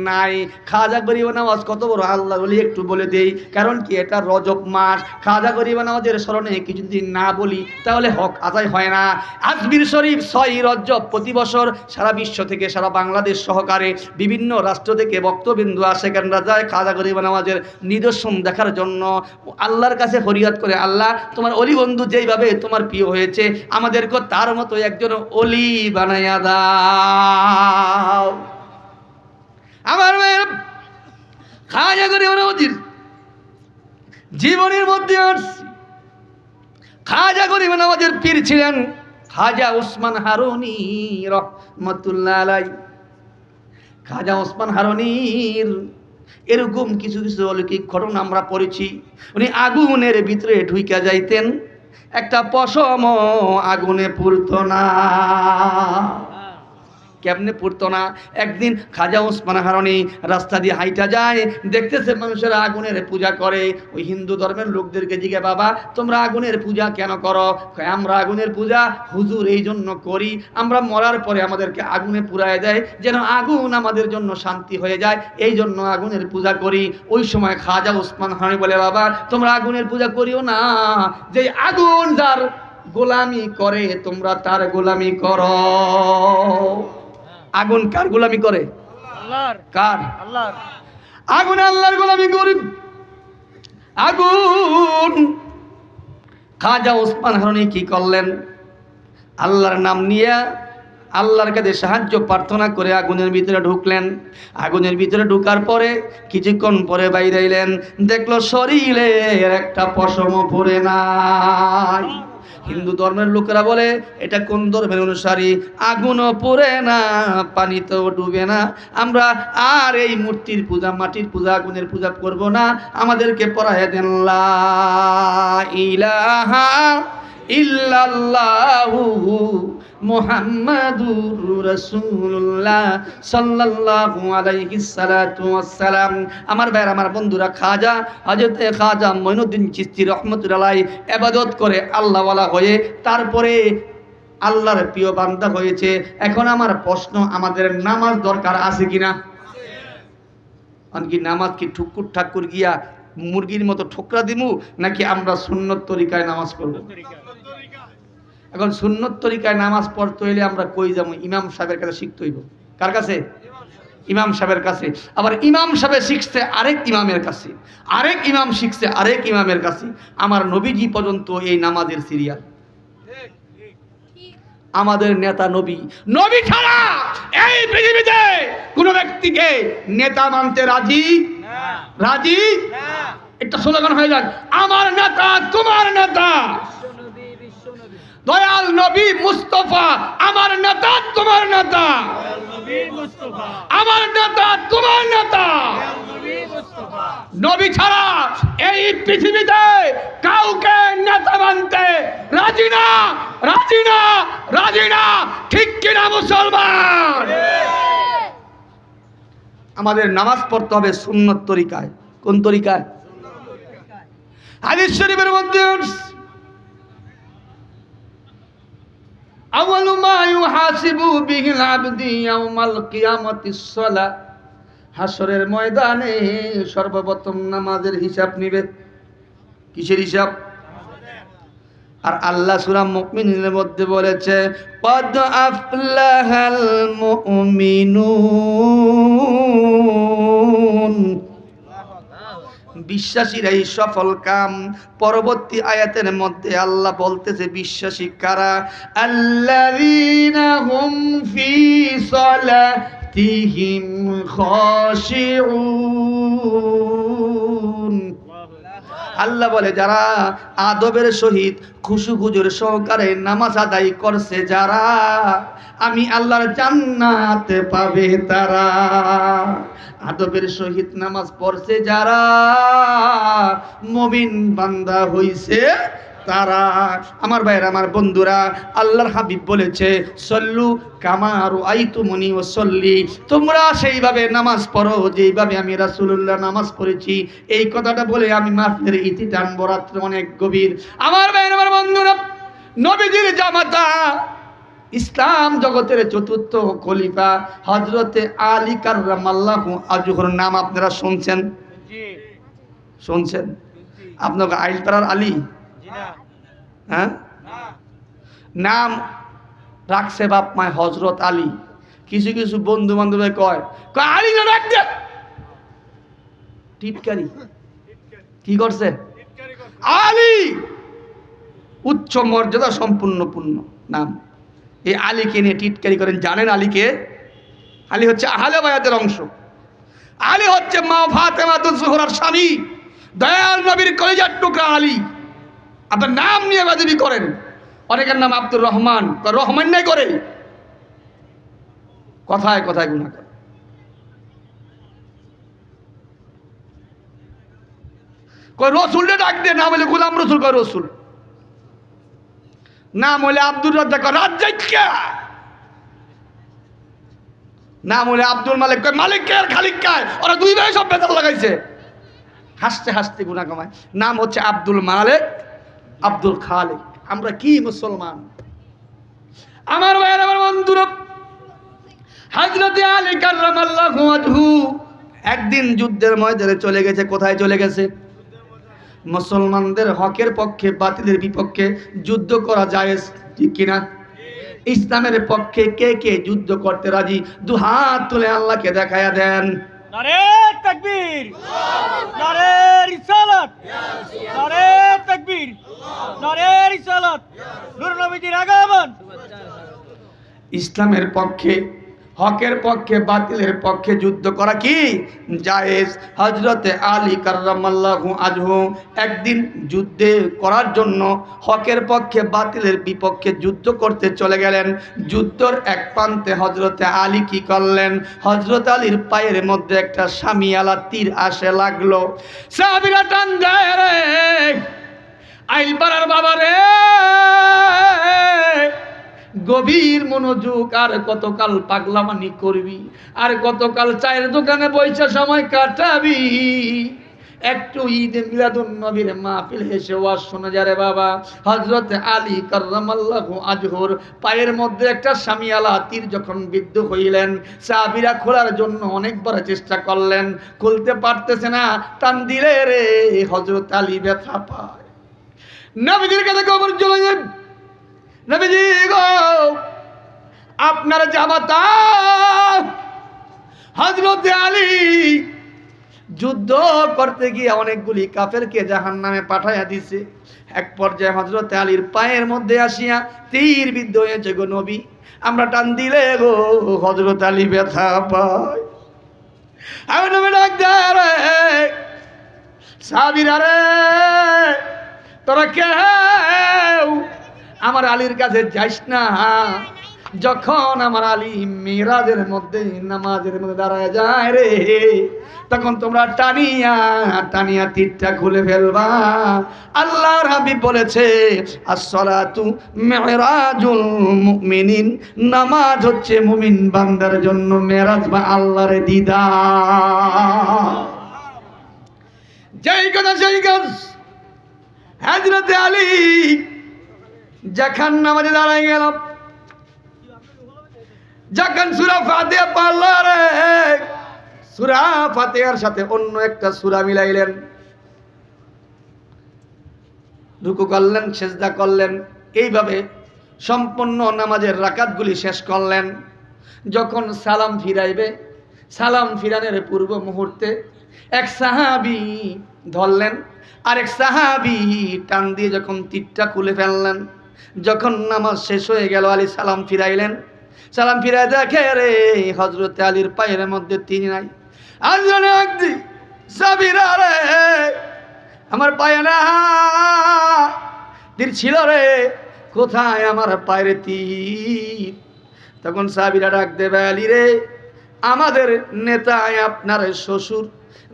নাই। খাজা গরিব নামাজ কত বড় আল্লাহ বলি একটু বলে দেই, কারণ কি এটা রজব মাস। খাজা গরিব নামাজের স্মরণে কিছু যদি না বলি তাহলে হক আদায় হয় না। আজমির শরীফ 6 রজব প্রতি বছর সারা বিশ্ব থেকে, সারা বাংলাদেশ সহকারে বিভিন্ন রাষ্ট্র থেকে ভক্তবিন্দু আসে, কেনরা যায় খাজা গরিব নামাজের নিদর্শন দেখার জন্য। আল্লাহর কাছে ফরিয়াদ করে, আল্লাহ তোমার অলি বন্ধু যেইভাবে তোমার প্রিয় হয়েছে আমাদেরকে তার মতো একজন অলি বানাইয়া দাও। আমার মেয়ের খাজা গরিব নওয়াজের জীবনের মধ্যে আসছি। খাজা গরিব নওয়াজের পীর ছিলেন খাজা উসমান হারুনি রহমাতুল্লাহ আলাইহি। খাজা উসমান হারুনির এরকম কিছু কিছু অলৌকিক ঘটনা আমরা পড়েছি। উনি আগুনের ভিতরে ঢুইকা যাইতেন, একটা পশম আগুনে পুড়তো না। কেমনে পুড়তো না? একদিন খাজা উসমান হারুনি রাস্তা দিয়ে হাইটা যায়, দেখতেছে মানুষেরা আগুনের পূজা করে। ওই হিন্দু ধর্মের লোকদেরকে জিজ্ঞাসা, বাবা তোমরা আগুনের পূজা কেন করো? আমরা আগুনের পূজা হুজুর এই জন্য করি, আমরা মরার পরে আমাদেরকে আগুনে পুড়ায় দেয়, যেন আগুন আমাদের জন্য শান্তি হয়ে যায়, এই জন্য আগুনের পূজা করি। ওই সময় খাজা উসমান হারুনি বলে, বাবা তোমরা আগুনের পূজা করিও না, যে আগুন যার গোলামি করে তোমরা তার গোলামি করো। আগুন কার গোলামি করে? আল্লাহর। কার? আল্লাহর। আগুন আল্লাহর গোলামি করি। আগুন খাজা উসমান হারুনি কি করলেন? আল্লাহর নাম নিয়ে আল্লাহর কাছে সাহায্য প্রার্থনা করে আগুনের ভিতরে ঢুকলেন। আগুনের ভিতরে ঢুকার পরে কিছুক্ষণ পরে বাইরে এলেন, দেখলো শরীরের একটা পশমও পড়ে নাই। হিন্দু ধর্মের লোকেরা বলে এটা কোন ধর্মের অনুসারী? আগুনও পড়ে না, পানিতেও ডুবে না, আমরা আর এই মূর্তির পূজা, মাটির পূজা, আগুনের পূজা করব না, আমাদেরকে পড়ায় দেন লা ইলাহা ইল্লাল্লাহু মুহাম্মাদুর রাসূলুল্লাহ সাল্লাল্লাহু আলাইহি সাল্লাতু ওয়াসসালাম। আমার ভাইরা, আমার বন্ধুরা, খাজা হযরতে খাজা মঈনুদ্দিন চিশতি রাহমাতুল্লাহ আলাইহি ইবাদত করে আল্লাহওয়ালা হয়ে তারপরে আল্লাহর প্রিয় বান্দা হয়েছে। এখন আমার প্রশ্ন, আমাদের নামাজ দরকার আছে কিনা? কি নামাজ কি ঠুকুর ঠাকুর গিয়া মুরগির মতো ঠোকরা দিমু, নাকি আমরা সুন্নত তরিকায় নামাজ পড়ব? এখন সুন্নত তরিকায় নামাজ পড়তে হইলে আমরা কই যাবো? ইমাম সাহেবের কাছে শিখতে হইব। কার কাছে? ইমাম সাহেবের কাছে। আবার ইমাম সাহেব শিখছে আরেক ইমামের কাছে, আরেক ইমাম শিখছে আরেক ইমামের কাছে। আমার নবীজি পর্যন্ত এই নামাজের সিরিয়াল। আমাদের নেতা নবী, নবী ছাড়া এই পৃথিবীতে কোন ব্যক্তিকে নেতা মানতে রাজি রাজি একটা স্লোগান হয়ে যাক, আমার নেতা তোমার নেতা। দয়াল নবী মুস্তাফা আমার নেতা তোমার নেতা, আমার নেতা তোমার নেতা। নবী ছাড়া এই পৃথিবীতে কাউকে নেতা মানতে রাজি না, রাজি না, রাজি না। ঠিক কিনা মুসলমান? আমাদের নামাজ পড়তে হবে সুন্নত তরিকায়। কোন তরিকায়? হাদিস শরীফের মধ্যে আউয়ালু মা ইউহাসিবু বিহিল আবদি ইয়াউমাল কিয়ামাতিস সালাহ, হাসরের ময়দানে সর্বপ্রথম নামাজের হিসাব নিবে। কিসের হিসাব? আর আল্লাহ সূরা মুমিনের মধ্যে বলেছে, ক্বাদ আফলাহাল মুমিনুন, বিশ্বাসীরাই সফল কাম। পরবর্তী আয়াতের মধ্যে আল্লাহ বলতেছে বিশ্বাসী কারা? আল্লাযীনা হুম ফি সালাতিহিম খাশিউন। আল্লাহ বলে যারা আদবের সহিত খুশুখুজুর সহকারে নামাজ আদায় করছে, যারা আমি আল্লাহর জান্নাতে পাবে তারা। আদবের সহিত নামাজ পড়ছে যারা, মুমিন বান্দা হইছে তারা। আমার ভাইরা, আমার বন্ধুরা, আল্লাহর হাবিব বলেছে সল্লু কামা রাআইতুমুনি ওয়াসাল্লি, তোমরা সেইভাবে নামাজ পড়ো যেইভাবে আমি রাসূলুল্লাহ নামাজ পড়েছি। এই কথাটা বলে আমি মাহফিলের ইতি টানবো, রাত্র অনেক গভীর। আমার ভাইরা, আমার বন্ধুরা, নবীজির জামাতা ইসলাম জগতের চতুর্থ খলিফা হযরতে আলী কাররামাল্লাহু আজহুর নাম আপনারা শুনছেন? জি শুনছেন? আপনাকে আইলপাড়ার আলী, জি না হ্যাঁ, নাম রাখছে বাপ মায় হযরত আলী। কিছু কিছু বন্ধু বান্ধবে কয় কয় আলী না ডাক দে, টিটকারি কি করছে? আলী উচ্চ মর্যাদা সম্পূর্ণ পূর্ণ নাম। এই আলীকে নিয়ে টিটকারি করেন। জানেন আলীকে? আলী হচ্ছে আহলে বায়াতের অংশ। আলী হচ্ছে মা ফাতেমাতুজ জোহরার স্বামী, দয়াল নবীর কলিজার টুকরা আলী। আপনার নাম নিয়ে বাজিবি করেন। অনেকের নাম আব্দুর রহমান, রহমান নাই করে, কথায় কথায় গুনাহ করে। কয় রসুলটা ডাক দে, নাম হলে গোলাম রসুল, কয় রসুল। নাম হলে আব্দুর রাজ্জাক, কয় রাজ্জাক। নাম হলে আব্দুল মালিক, কয় মালিক কে আর খালিক কায়। ওরা দুই ভাই সব বেতাল লাগাইছে, হাসতে হাসতে গুনাহ কামায়। নাম হচ্ছে আব্দুল মালিক, আব্দুল খালিক। আমরা কি মুসলমান? আমার ভাইয়ের, আমার বন্ধুরা, হযরতে আলী কাররামাল্লাহু ওয়াজহু একদিন যুদ্ধের ময়দানে চলে গেছে। কোথায় চলে গেছে? মুসলমানদের হকের পক্ষে বাতিলের বিপক্ষে যুদ্ধ করা জায়েজ, ঠিক কিনা? ইসলামের পক্ষে কে কে যুদ্ধ করতে রাজি? দু হাত তুলে আল্লাহকে দেখায়া দেন। নারে তাকবীর, নারে রিসালাত, নারে তাকবীর, নারে রিসালাত, নূর নবীজির আগমন। ইসলামের পক্ষে, হকের পক্ষে বাতিলের পক্ষে যুদ্ধ করা কি জায়েজ? হযরতে আলী কাররামাল্লাহু আজহু একদিন যুদ্ধে করার জন্য হকের পক্ষে বাতিলের বিপক্ষে যুদ্ধ করতে চলে গেলেন। যুদ্ধের এক প্রান্তে হযরতে আলী কি করলেন? হযরত আলীর পায়ের মধ্যে একটা শামিয়ালা তীর আসে লাগলো। সাহাবীরা টান দেয়, রে আইলপাড়ার বাবা রে, গভীর মনোযোগ। আর কতকাল পাগলামানি করবি? আর কতকাল চায়ের দোকানে বইসা সময় কাটাবি? একটু ঈদে মিলাদুন নবীর মাহফিল হেসে ওয়াজ শোনা যারে বাবা। হযরত আলী কাররামাল্লাহু আজহুর পায়ের মধ্যে একটা শামিয়ালা তীর যখন বিদ্ধ হইলেন, সাহাবীরা খোলার জন্য অনেকবার চেষ্টা করলেন, খুলতে পারতেছে না। টান দিলে রে হযরত আলী ব্যথা পায়। নবীজির কাছে খবর চলে যায়, নবীজি গো, আপনার জামাতা হযরতে আলী যুদ্ধ করতে গিয়ে অনেকগুলি কাফেরকে জাহান্নামে পাঠাইয়া দিছে। এক পর্যায়ে হযরতে আলীর পায়ের মধ্যে আসিয়া তীর বিদ্ধ হয়েছে গো নবী। আমরা টান দিলে গো হযরত আলী ব্যথা পায়। আমি নবী ডাক দেয়, রে সাহাবীরা রে, তোরা কেউ আমার আলীর কাছে যাইস না। যখন আমার আলী মিরাজের মধ্যে নামাজের মধ্যে দাঁড়ায় যায় রে, তখন তোমরা টানিয়া টানিয়া তীরটা খুলে ফেলবা। আল্লাহর হাবিব বলেছে, আসসালাতু মিরাজুল মুমিনিন, নামাজ হচ্ছে মুমিন বান্দার জন্য মেরাজ বা আল্লাহর দিদার। যেই কথা সেই কাজ। হযরতে আলী যখন নামাজে দাঁড়ায় গেল, যখন সূরা ফাতিহা পড়ল রে, সূরা ফাতিহার সাথে অন্য একটা সূরা মিলাইলেন, রুকু করলেন, সিজদা করলেন, এইভাবে সম্পূর্ণ নামাজের রাকাতগুলি শেষ করলেন। যখন সালাম ফিরাইবে, সালাম ফিরানোর পূর্ব মুহূর্তে এক সাহাবী ধরলেন, আরেক সাহাবী টান দিয়ে যখন তীরটা খুলে ফেললেন। যখন নামাজ শেষ হয়ে গেল, আলী সালাম ফিরাইলেন। সালাম ফিরাই দেখে রে হযরতে আলীর পায়ের মধ্যে তীর নাই। সাবিরা রে, আমার পায়ে না তীর ছিল রে, কোথায় আমার পায়ের তীর? তখন সাহাবীরা ডাক দেবে, আলী রে, আমাদের নেতা আপনার শ্বশুর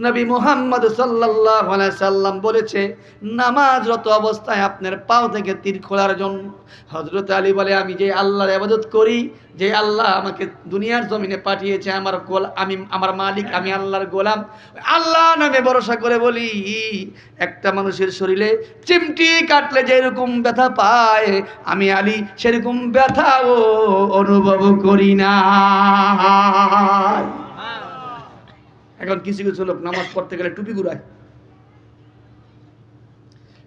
নবী মুহাম্মদ সাল্লাল্লাহু আলাইহি সাল্লাম বলেছে নামাজরত অবস্থায় আপনার পাও থেকে তীর খোলার জন্য। হযরত আলী বলে আমি যে আল্লাহর ইবাদত করি, যে আল্লাহ আমাকে দুনিয়ার জমিনে পাঠিয়েছে, আমি আমার মালিক, আমি আল্লাহর গোলাম, আল্লাহ নামে ভরসা করে বলি একটা মানুষের শরীরে চিমটি কাটলে যেরকম ব্যথা পায় আমি আলী সেরকম ব্যথাও অনুভব করি না। এখন কিছু কিছু লোক নামাজ পড়তে গেলে টুপি ঘুরায়,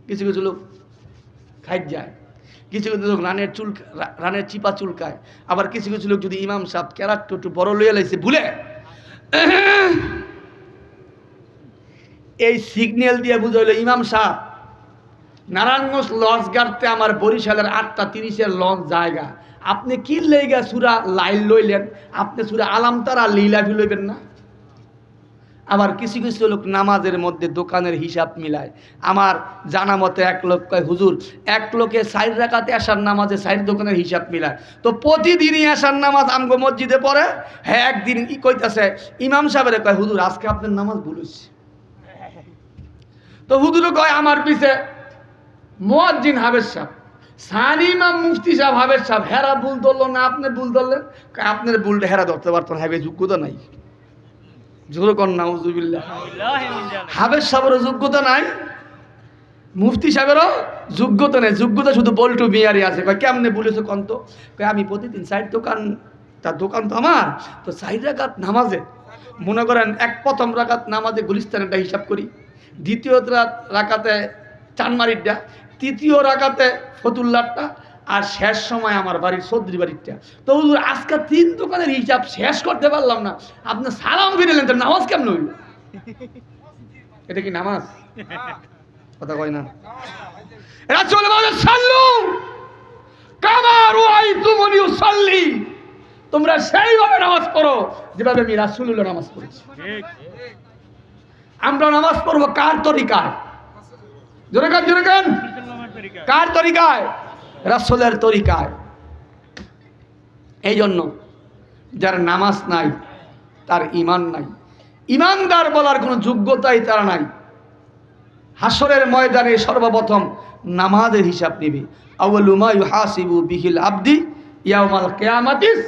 কিছু কিছু লোক খাইট যায়, কিছু কিছু লোক রানের চিপা চুলকায়, আবার কিছু কিছু লোক যদি ইমাম সাহেব কেরাট একটু বড় লইয়া লাইছে ভুলে এই সিগন্যাল দিয়ে বুঝাইল ইমাম সাহেব নারায়ণগঞ্জ লঞ্চ গাড়তে আমার বরিশালের 8:30 লঞ্চ জায়গা, আপনি কি লেগা সুরা লাইল লইলেন, আপনি সুরা আলামতারা লীলাভি লইবেন না। আবার কিছু কিছু লোক নামাজের মধ্যে দোকানের হিসাব মিলায়। আমার জানা মতে এক লোক কয় হুজুর এক লোকে 4 রাকাতে আসার নামাজে 4 দোকানের হিসাব মিলায়, তো প্রতিদিনই আসার নামাজ আমগো মসজিদে পড়ে। হ্যাঁ একদিন কইতাছে ইমাম সাহেবের কয় হুজুর আজকে আপনার নামাজ ভুল হইছে। তো হুজুর কয় আমার পিছে মুয়াজ্জিন হাবেজ সাহেব, সানি ইমাম মুফতি সাহেব হাবেজ সাহেব, হেরা ভুল ধরলো না আপনি ভুল ধরলেন। আপনার ভুলটা হেরা ধরতে পারতো না, হ্যাঁ যোগ্যতা নাই। হাবেজ সাহেবেরও যোগ্যতা নাই, মুফতি সাহেবেরও যোগ্যতা নেই, যোগ্যতা শুধু বল্টু বিয়ারি আছে। কয় কেমনে বলেছো কন্ত? কয় আমি প্রতিদিন 4 দোকান, তার দোকান তো আমার, তো 4 রাকাত নামাজে মনে করেন প্রথম রাকাত নামাজে গুলিস্তানেরটা হিসাব করি, দ্বিতীয় রাকাতে চানমারিরটা, তৃতীয় রাকাতে ফতুল্লাহটা, আর শেষ সময় আমার বাড়ির চৌধুরী বাড়িরটা। তো হুজুর আজকে 3 দোকানের হিসাব শেষ করতে পারলাম না, আপনি সালাম ফিরেলেন, তো নামাজ কেমন হইল? এটা কি নামাজ? কথা কয় না। রাসূল বলেন সাল্লু কামা রাআইতুমুনি উসাল্লি, তোমরা সেইভাবে নামাজ পড়ো যেভাবে আমি রাসূলুল্লাহ নামাজ পড়েছি। আমরা নামাজ পড়বো কার তরিকায়? জোরে কান কার তরিকায়? রাসূলের তরিকায়। এই জন্য যার নামাজ নাই তার ঈমান নাই, ঈমানদার বলার কোনো যোগ্যতাই তার নাই। হাসরের ময়দানে সর্বপ্রথম নামাজের হিসাব নেবে। আউয়ালু মা ইউহাসিবু বিহিল আবদি ইয়াউমাল কিয়ামাতিস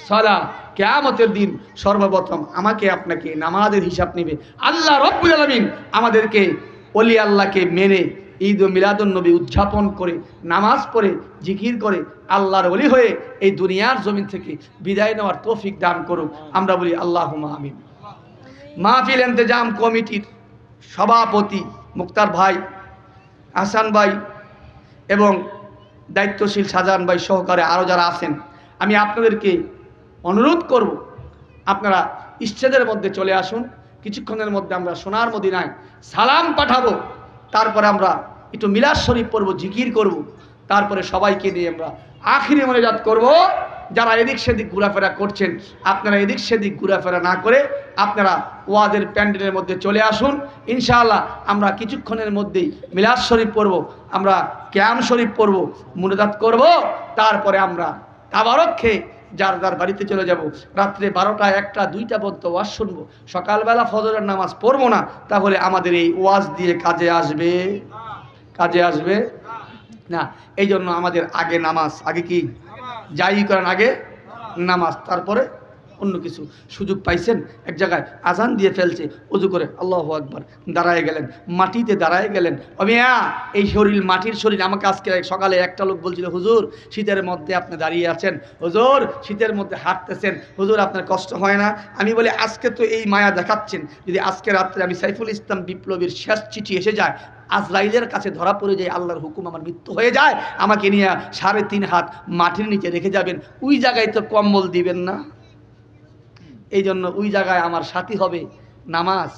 সালাহ, কিয়ামতের দিন সর্বপ্রথম আমাকে আপনাকে নামাজের হিসাব নেবে। আল্লাহ রাব্বুল আলামিন আমাদেরকে ওলি আল্লাহকে মেনে ঈদ ও মিলাদুন নবী উদযাপন করে নামাজ পড়ে জিকির করে আল্লাহর ওলি হয়ে এই দুনিয়ার জমিন থেকে বিদায় নেওয়ার তৌফিক দান করুক। আমরা বলি আল্লাহুম্মা আমিন। মাহফিল ইন্তেজাম কমিটির সভাপতি মুক্তার ভাই, হাসান ভাই এবং দায়িত্বশীল শাহজাহান ভাই সহকারে আরও যারা আছেন, আমি আপনাদেরকে অনুরোধ করব আপনারা স্টেজের মধ্যে চলে আসুন। কিছুক্ষণের মধ্যে আমরা সোনার মদিনায় সালাম পাঠাবো, তারপরে আমরা একটু মিলাদ শরীফ পড়ব, জিকির করব, তারপরে সবাইকে নিয়ে আমরা আখিরি মোনাজাত করব। যারা এদিক সেদিক ঘোরাফেরা করছেন আপনারা এদিক সেদিক ঘোরাফেরা না করে আপনারা ওয়াজের প্যান্ডেলের মধ্যে চলে আসুন। ইনশাআল্লাহ আমরা কিছুক্ষণের মধ্যেই মিলাদ শরীফ পড়ব, আমরা কিয়াম শরীফ পড়ব, মুনাজাত করব, তারপরে আমরা তাবারক খেয়ে যার যার বাড়িতে চলে যাব। রাত্রে 12টা 1টা 2টা পর্যন্ত ওয়াজ শুনবো, সকালবেলা ফজরের নামাজ পড়বো না, তাহলে আমাদের এই ওয়াজ দিয়ে কাজে আসবে? কাজে আসবে না। এই জন্য আমাদের আগে নামাজ, আগে কি যাই করেন আগে নামাজ, তারপরে অন্য কিছু। সুযোগ পাইছেন এক জায়গায় আজান দিয়ে ফেলছে, ওযু করে আল্লাহু আকবার দাঁড়ায় গেলেন, মাটিতে দাঁড়ায় গেলেন। অমিয়া এই শরীর মাটির শরীর। আমাকে আজকে সকালে একটা লোক বলছিল হুজুর শীতের মধ্যে আপনি দাঁড়িয়ে আছেন, হুজুর শীতের মধ্যে হাঁটতেছেন, হুজুর আপনার কষ্ট হয় না? আমি বলি আজকে তো এই মায়া দেখাচ্ছেন, যদি আজকে রাত্রে আমি সাইফুল ইসলাম বিপ্লবীর শেষ চিঠি এসে যায়, আজরাইলের কাছে ধরা পড়ে যায়, আল্লাহর হুকুম আমার মৃত্যু হয়ে যায়, আমাকে নিয়ে 3.5 হাত মাটির নিচে রেখে যাবেন, ওই জায়গায় তো কম্বল দিবেন না। এই জন্য ওই জায়গায় আমার সাথী হবে নামাজ,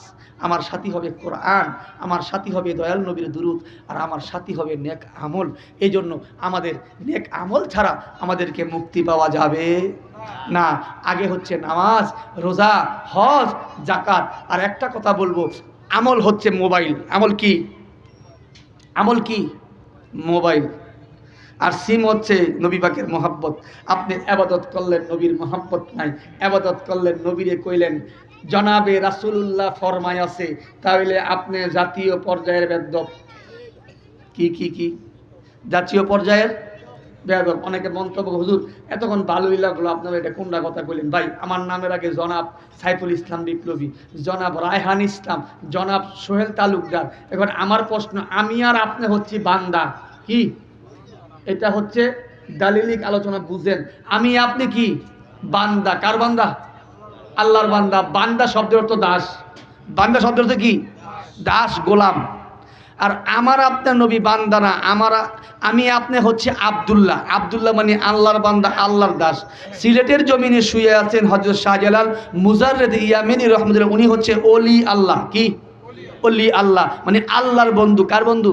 আমার সাথী হবে কোরআন, আমার সাথী হবে দয়াল নবীর দুরূদ, আর আমার সাথী হবে নেক আমল। এই জন্য আমাদের নেক আমল ছাড়া আমাদেরকে মুক্তি পাওয়া যাবে না। আগে হচ্ছে নামাজ, রোজা, হজ, যাকাত। আর একটা কথা বলবো, আমল হচ্ছে মোবাইল। আমল কি? আমল কি? মোবাইল। আর সিম হচ্ছে নবী পাকের মহাব্বত। আপনি আবাদত করলেন, নবীর মহাব্বত নাই, আবাদত করলেন, নবীরে কইলেন জনাবে রাসূলুল্লাহ ফরমায় আছে, তাহলে আপনি জাতীয় পর্যায়ের বেয়াদব। কি জাতীয় পর্যায়ের বেয়াদব। অনেকে মন্তব্য, হুজুর এতক্ষণ ভালোই লাগলো, আপনারা এটা কোনটা কথা বললেন? ভাই, আমার নামের আগে জনাব সাইফুল ইসলাম বিপ্লবী, জনাব রায়হান ইসলাম, জনাব সোহেল তালুকদার। এখন আমার প্রশ্ন, আমি আর আপনি হচ্ছি বান্দা। কি এটা হচ্ছে দালিলিক আলোচনা, বুঝেন? আমি আপনি কি বান্দা? কার বান্দা? আল্লাহর বান্দা। বান্দা শব্দের অর্থ দাস। বান্দা শব্দের অর্থ কি? দাস, গোলাম। আর আমার আপনার নবী বান্দা না, আমি আপনি হচ্ছে আব্দুল্লাহ। আব্দুল্লাহ মানে আল্লাহর বান্দা, আল্লাহর দাস। সিলেটের জমিনে শুয়ে আছেন হযরত শাহজালাল মুজাররেদ ইয়ামেনী রহমতুল্লাহ, উনি হচ্ছে ওলি আল্লাহ। কি? ওলি আল্লাহ মানে আল্লাহর বন্ধু। কার বন্ধু?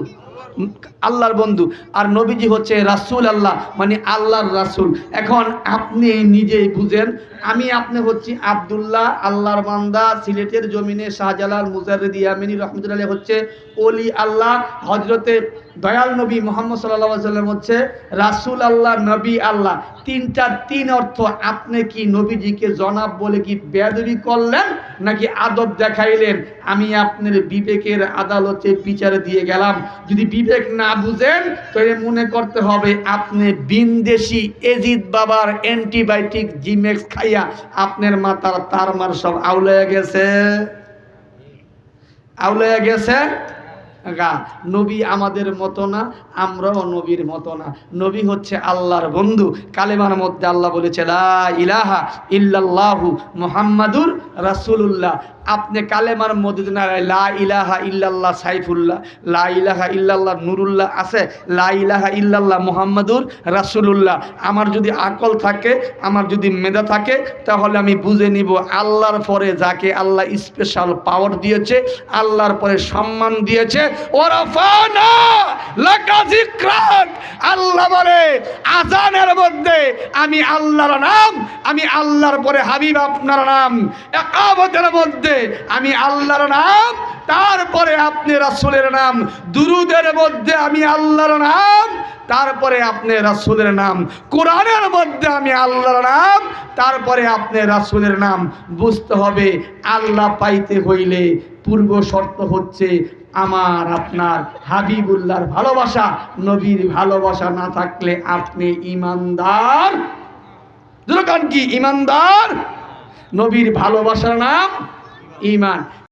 আল্লাহর বন্ধু। আর নবীজি হচ্ছে রাসূল আল্লাহ মানে আল্লাহর রাসূল। এখন আপনি নিজেই বুঝেন, আমি আপনি হচ্ছি আব্দুল্লাহ, আল্লাহর বান্দা। সিলেটের জমিনে শাহজালাল মুজাররেদ ইয়ামেনী রহমতুল্লাহ হচ্ছে ওলি আল্লাহ। হযরতে দয়াল নবী মুহাম্মদ সাল্লাল্লাহু আলাইহি ওয়াসাল্লাম হচ্ছে রাসূল আল্লাহ, নবী আল্লাহ। তিন অর্থ। আপনি কি নবীজিকে জনাব বলে কি বেয়াদবি করলেন নাকি আদব দেখাইলেন? আমি আপনার বিবেকের আদালতে বিচার দিয়ে গেলাম। যদি বিবেক না বুঝেন তাহলে মনে করতে হবে আপনি বিনদেশি এজিদ বাবার অ্যান্টিবায়োটিক জিমেক্স খাইয়া আপনার মাথার তারমার সব আউলাইয়া গেছে। নবী আমাদের মতো না, আমরাও নবীর মতো না। নবী হচ্ছে আল্লাহর বন্ধু। কালেমার মধ্যে আল্লাহ বলেছে লা ইলাহা ইল্লাল্লাহু মুহাম্মাদুর রাসূলুল্লাহ। আপনি কালেমার মধ্যে না লা ইলাহা ইল্লাল্লাহ সাইফুল্লাহ, লা ইলাহা ইল্লাল্লাহ নুরুল্লাহ আছে, লা ইলাহা ইল্লাল্লাহ মুহাম্মাদুর রাসূলুল্লাহ। আমার যদি আকল থাকে, আমার যদি মেধা থাকে, তাহলে আমি বুঝে নিব আল্লাহর পরে যাকে আল্লাহ স্পেশাল পাওয়ার দিয়েছে, আল্লাহর পরে সম্মান দিয়েছে, ওরাফানা লাকা যিকরাক। আল্লাহ বলে আযানের মধ্যে আমি আল্লাহর নাম, আমি আল্লাহর পরে হাবিব আপনার নাম। ইকামতের মধ্যে আমি আল্লাহর নাম, তারপরে আপনি রাসূলের নাম। দুরুদের মধ্যে আমি আল্লাহর নাম, তারপরে আপনি রাসূলের নাম। কোরআনের মধ্যে আমি আল্লাহর নাম, তারপরে আপনি রাসূলের নাম। বুঝতে হবে আল্লাহ পাইতে হইলে পূর্ব শর্ত হচ্ছে আমার আপনার হাবিবুল্লাহর ভালোবাসা। নবীর ভালোবাসা না থাকলে আপনি ঈমানদার। দুরকান কি? ঈমানদার। নবীর ভালোবাসার নাম ঈমান।